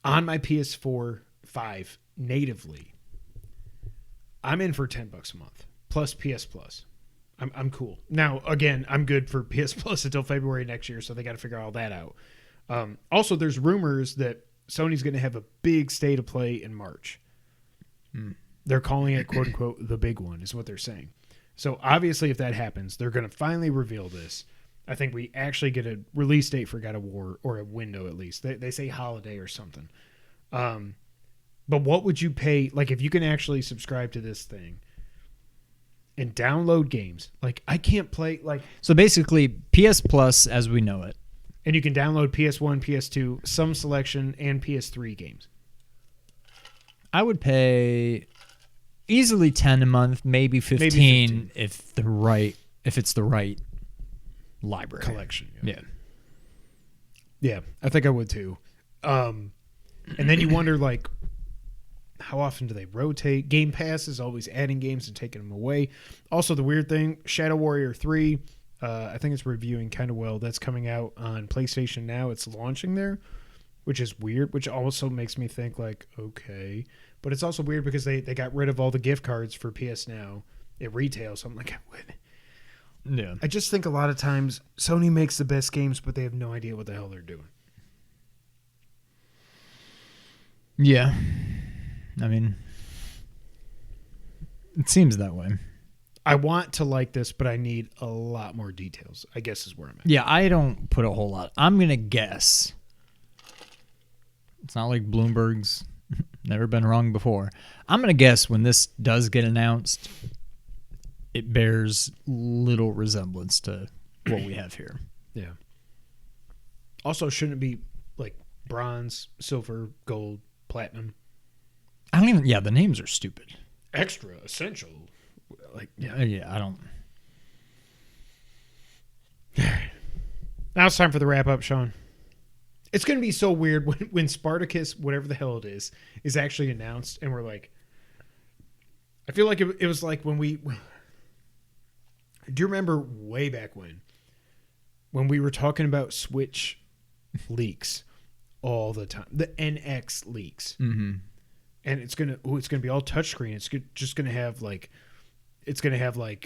on my PS4 5 natively, I'm in for $10 a month plus PS Plus. I'm cool. Now, again, I'm good for PS Plus until February next year, so they got to figure all that out. Also, there's rumors that Sony's going to have a big state of play in March. They're calling it, quote unquote, the big one, is what they're saying. So obviously, if that happens, they're going to finally reveal this. I think we actually get a release date for God of War, or a window at least. They say holiday or something. But what would you pay? Like, if you can actually subscribe to this thing and download games, like I can't play like. So basically, PS Plus as we know it, and you can download PS1, PS2, some selection, and PS3 games. I would pay easily 10 a month, maybe 15, if it's the right library collection. Yeah, I think I would too. And then you wonder, like, how often do they rotate? Game Pass is always adding games and taking them away. Also, the weird thing, Shadow Warrior 3, I think it's reviewing kind of well. That's coming out on PlayStation Now. It's launching there, which is weird, which also makes me think, like, okay. But it's also weird because they got rid of all the gift cards for PS Now at retail. So I'm like, yeah. I just think a lot of times Sony makes the best games, but they have no idea what the hell they're doing. Yeah. I mean, it seems that way. I want to like this, but I need a lot more details, I guess is where I'm at. Yeah, I don't put a whole lot. I'm going to guess. It's not like Bloomberg's never been wrong before. I'm going to guess when this does get announced, it bears little resemblance to what we have here. Yeah. Also, shouldn't it be like bronze, silver, gold, platinum? I don't even. Yeah, the names are stupid. Extra, essential. Like, yeah, I don't. Now it's time for the wrap up, Sean. It's going to be so weird when Spartacus, whatever the hell it is actually announced, and we're like, I feel like it was like when we. Do you remember way back when we were talking about Switch leaks all the time, the NX leaks, mm-hmm. and it's gonna be all touchscreen. It's just gonna have like,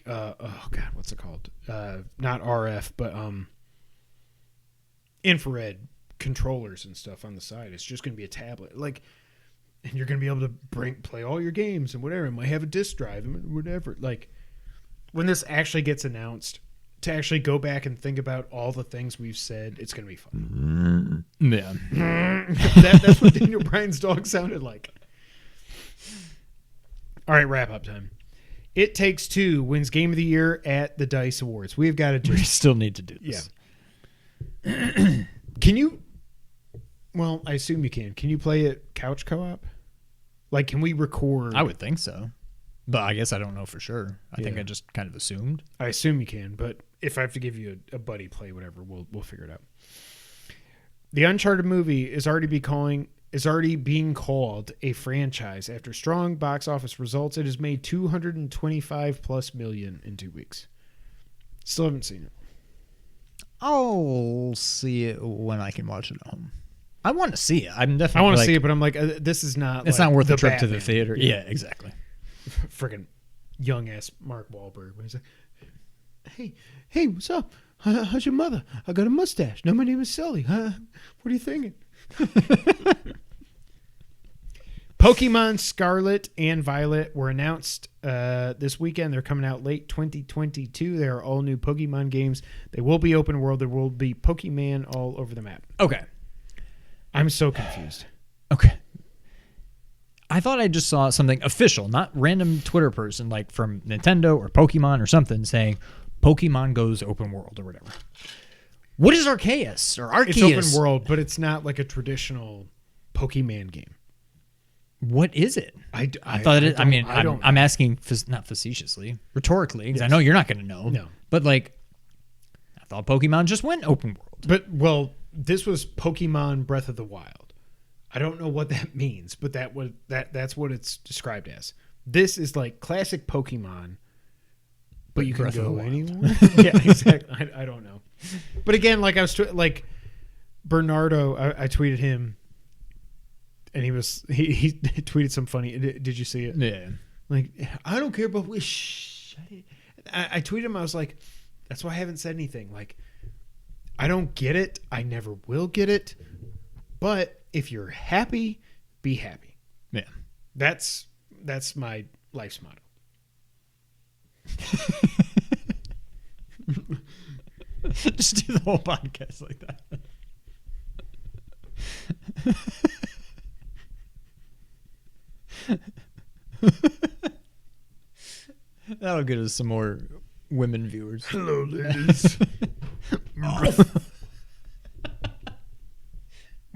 oh god, what's it called? Not RF, but infrared controllers and stuff on the side. It's just gonna be a tablet. Like, and you're going to be able to play all your games and whatever. It might have a disc drive and whatever. Like, when this actually gets announced, to actually go back and think about all the things we've said, it's going to be fun. Yeah. That's what Daniel Bryan's dog sounded like. All right, wrap up time. It Takes Two wins Game of the Year at the DICE Awards. We've got to do We still need to do this. Yeah. Can you... Well, I assume you can. Can you play it couch co-op? Like, can we record... I would think so. But I guess I don't know for sure. I think I just kind of assumed. I assume you can, but if I have to give you a buddy play, whatever, we'll figure it out. The Uncharted movie is already being called a franchise after strong box office results. It has made $225+ million in 2 weeks. Still haven't seen it. I'll see it when I can watch it at home. I want to see it. I'm definitely. I want to see it, but I'm like, this is not. It's like not worth the trip Batman. to the theater. Yeah, exactly. Freaking young ass Mark Wahlberg. When he's like, hey, what's up? How's your mother? I got a mustache. No, my name is Sully. What are you thinking? Pokemon Scarlet and Violet were announced this weekend. They're coming out late 2022. They are all new Pokemon games. They will be open world. There will be Pokemon all over the map. Okay. I'm so confused. Okay. I thought I just saw something official, not random Twitter person like from Nintendo or Pokemon or something saying Pokemon goes open world or whatever. What is Arceus or Arceus? It's open world, but it's not like a traditional Pokemon game. What is it? I thought it. I'm asking not facetiously, rhetorically, because I know you're not going to know. No, but like, I thought Pokemon just went open world. But well, this was Pokemon Breath of the Wild. I don't know what that means, but that's what it's described as. This is like classic Pokemon, but you can go anywhere. Yeah, exactly. I don't know. But again, like I was like Bernardo, I tweeted him. And he tweeted some funny. Did you see it? Yeah. Like, I don't care about wish. I tweeted him. I was like, that's why I haven't said anything. Like, I don't get it. I never will get it. But if you're happy, be happy. Yeah. That's my life's motto. Just do the whole podcast like that. That'll get us some more women viewers. Hello, ladies.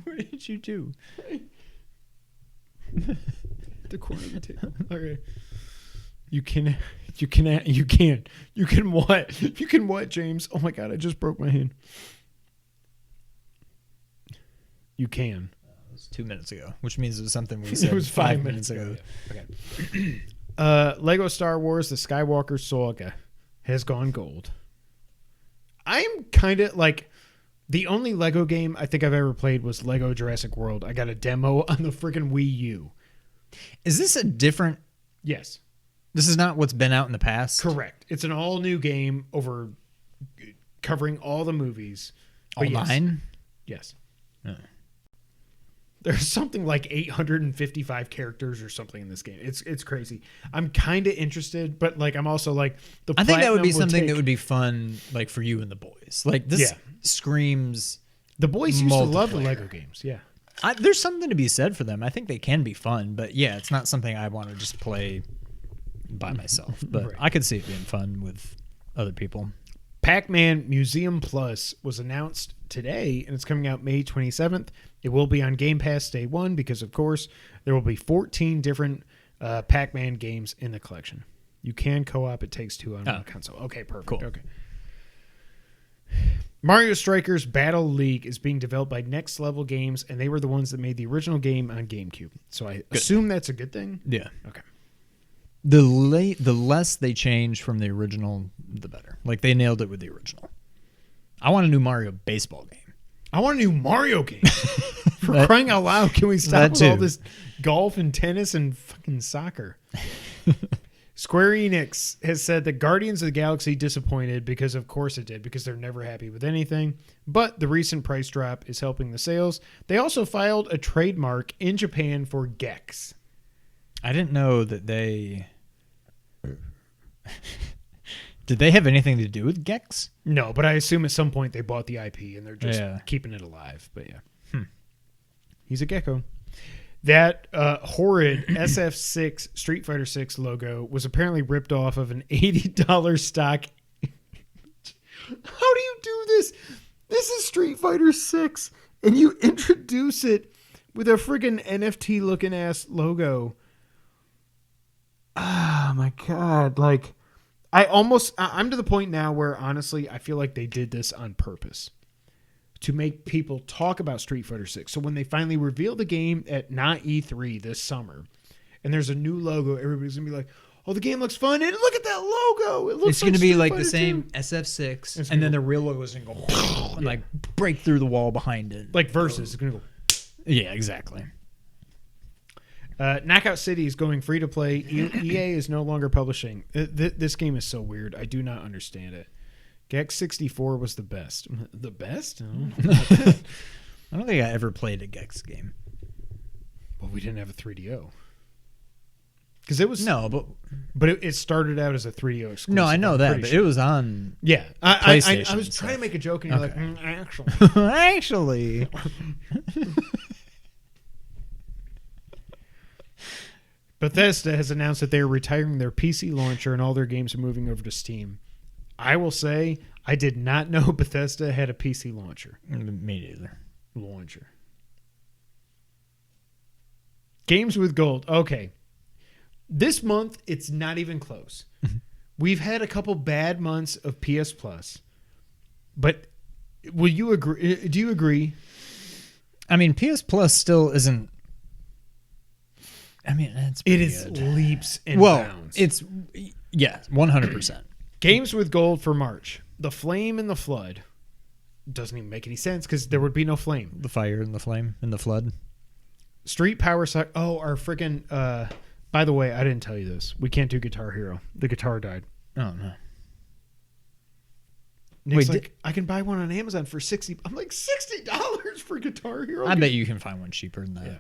What did you do? The corner of the table. Okay. You can what, James? Oh my God, I just broke my hand. You can. It was 2 minutes ago, which means it was something we said. It was 5 minutes ago. Okay. Lego Star Wars: The Skywalker Saga has gone gold. I'm kind of like, the only Lego game I think I've ever played was Lego Jurassic World. I got a demo on the freaking Wii U. Is this a different? Yes. This is not what's been out in the past? Correct. It's an all new game covering all the movies. All 9? Yes. Yeah. There's something like 855 characters or something in this game. It's crazy. I'm kind of interested, but like I'm also like I think that would be something that would be fun, like for you and the boys. Like this screams. The boys used to love the Lego games. Yeah, there's something to be said for them. I think they can be fun, but yeah, it's not something I want to just play by myself. But right. I could see it being fun with other people. Pac-Man Museum Plus was announced today, and it's coming out May 27th. It will be on Game Pass day one because, of course, there will be 14 different Pac-Man games in the collection. You can co-op. It Takes Two on one console. Okay, perfect. Cool. Okay. Mario Strikers Battle League is being developed by Next Level Games, and they were the ones that made the original game on GameCube. So I assume that's a good thing? Yeah. Okay. The less they change from the original, the better. Like, they nailed it with the original. I want a new Mario baseball game. I want a new Mario game. For crying out loud, can we stop with all this golf and tennis and fucking soccer? Square Enix has said that Guardians of the Galaxy disappointed because of course it did, because they're never happy with anything. But the recent price drop is helping the sales. They also filed a trademark in Japan for Gex. I didn't know that they... Did they have anything to do with Gex? No, but I assume at some point they bought the IP and they're just keeping it alive. But yeah. He's a gecko. That horrid SF6 Street Fighter 6 logo was apparently ripped off of an $80 stock. How do you do this? This is Street Fighter 6 and you introduce it with a friggin' NFT looking ass logo. Oh my God. Like, I'm to the point now where honestly, I feel like they did this on purpose to make people talk about Street Fighter 6. So when they finally reveal the game at not E3 this summer, and there's a new logo, everybody's gonna be like, "Oh, the game looks fun! And look at that logo! It looks it's gonna be like the Fighter same 2. SF6, and then the real logo is gonna go and like break through the wall behind it, like Versus is gonna go." Yeah, exactly. Knockout City is going free to play. EA is no longer publishing. This game is so weird. I do not understand it. Gex 64 was the best. The best? I don't think I ever played a Gex game. Well, we didn't have a 3DO. Because it was but it started out as a 3DO exclusive. No, I know that, but it was on. Yeah, I was trying to make a joke, and you're like, actually. Bethesda has announced that they are retiring their PC launcher and all their games are moving over to Steam. I will say, I did not know Bethesda had a PC launcher. Me neither. Launcher. Games with Gold. Okay. This month, it's not even close. We've had a couple bad months of PS Plus. But will you agree? Do you agree? I mean, PS Plus still isn't. I mean, it is good. Leaps and bounds. It's 100%. Games with Gold for March. The Flame and the Flood. Doesn't even make any sense because there would be no flame. The fire and the flame and the flood. Street Power Soccer. Oh, our freaking. By the way, I didn't tell you this. We can't do Guitar Hero. The guitar died. Oh no. Nick's like, I can buy one on Amazon for $60. I'm like, $60 for Guitar Hero. I bet you can find one cheaper than that. Yeah.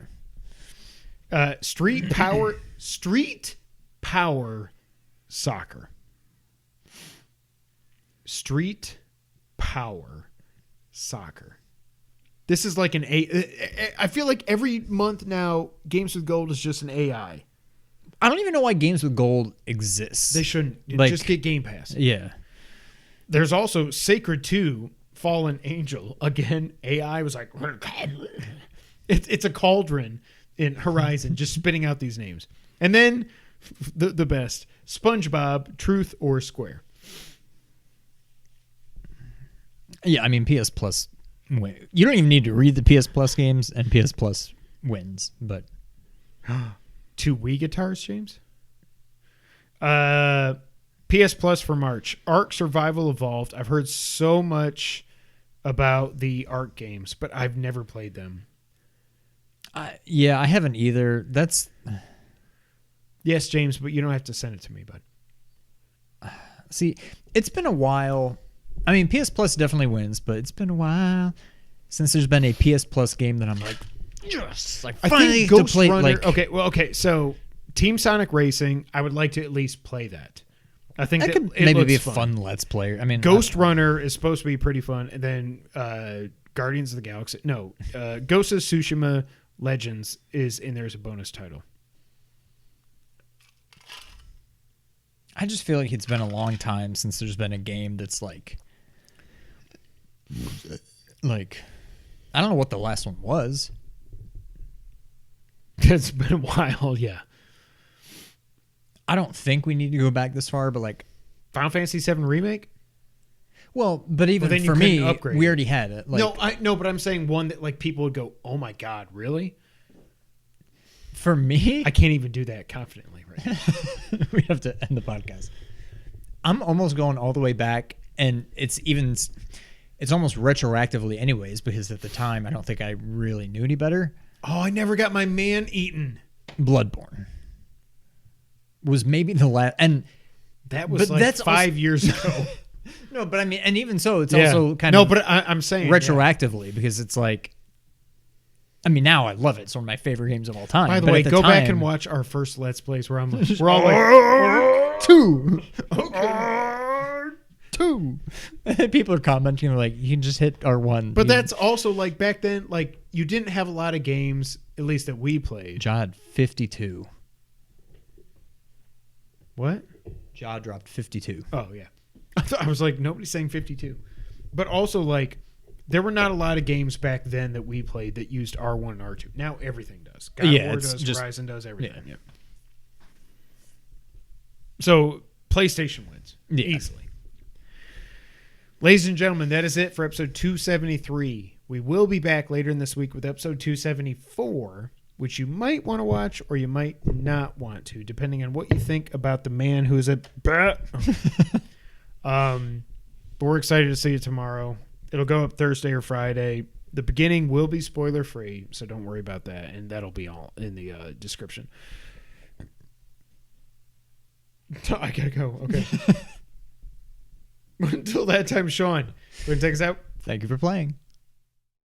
Street Power Soccer. Street Power Soccer. This is like an I feel like every month now, Games with Gold is just an AI. I don't even know why Games with Gold exists. They shouldn't. Just get Game Pass. Yeah. There's also Sacred 2, Fallen Angel. Again, AI was like, it's a cauldron in Horizon, just spitting out these names. And then the best, SpongeBob, Truth or Square. Yeah, I mean, PS Plus. You don't even need to read the PS Plus games, and PS Plus wins. But 2 Wii guitars, James? PS Plus for March. Ark Survival Evolved. I've heard so much about the Ark games, but I've never played them. Yeah, I haven't either. That's yes, James, but you don't have to send it to me, bud. See, it's been a while. I mean, PS Plus definitely wins, but it's been a while since there's been a PS Plus game that I'm like, yes, like finally to play. Like, okay. So Team Sonic Racing, I would like to at least play that. I think that could maybe be a fun Let's Play. I mean, Ghost Runner is supposed to be pretty fun, and then Guardians of the Galaxy. No, Ghost of Tsushima Legends is in there as a bonus title. I just feel like it's been a long time since there's been a game that's like I don't know what the last one was. It's been a while, yeah. I don't think we need to go back this far, but like Final Fantasy VII Remake? Well, but even for me, upgrade. We already had it. Like, no, but I'm saying one that like people would go, "Oh my god, really?" For me, I can't even do that confidently right now. We have to end the podcast. I'm almost going all the way back, and it's almost retroactively anyways, because at the time I don't think I really knew any better. Oh, I never got my man eaten. Bloodborne. was maybe the last, and That was but like that's 5 years ago. no, but I mean, and even so, it's Yeah. also kind No, of but I'm saying retroactively because it's like, I mean, now I love it. It's one of my favorite games of all time. By the But way, at go back time- and watch our first Let's Plays where we're all like, 2. Okay. 2. People are commenting like, you can just hit R1. But that's also like back then, like you didn't have a lot of games, at least that we played. Jod 52. What? Jod dropped 52. Oh yeah. I was like, nobody's saying 52. But also like there were not a lot of games back then that we played that used R1 and R2. Now everything does. God of War it's does, just, Horizon does, everything. Yeah. Yep. So PlayStation wins. Yeah. Easily. Ladies and gentlemen, that is it for episode 273. We will be back later in this week with episode 274, which you might want to watch or you might not want to, depending on what you think about the man who is a bat. But we're excited to see it tomorrow. It'll go up Thursday or Friday. The beginning will be spoiler free, so don't worry about that, and that'll be all in the description. I gotta go. Okay. Until that time, Sean, go ahead and take us out. Thank you for playing.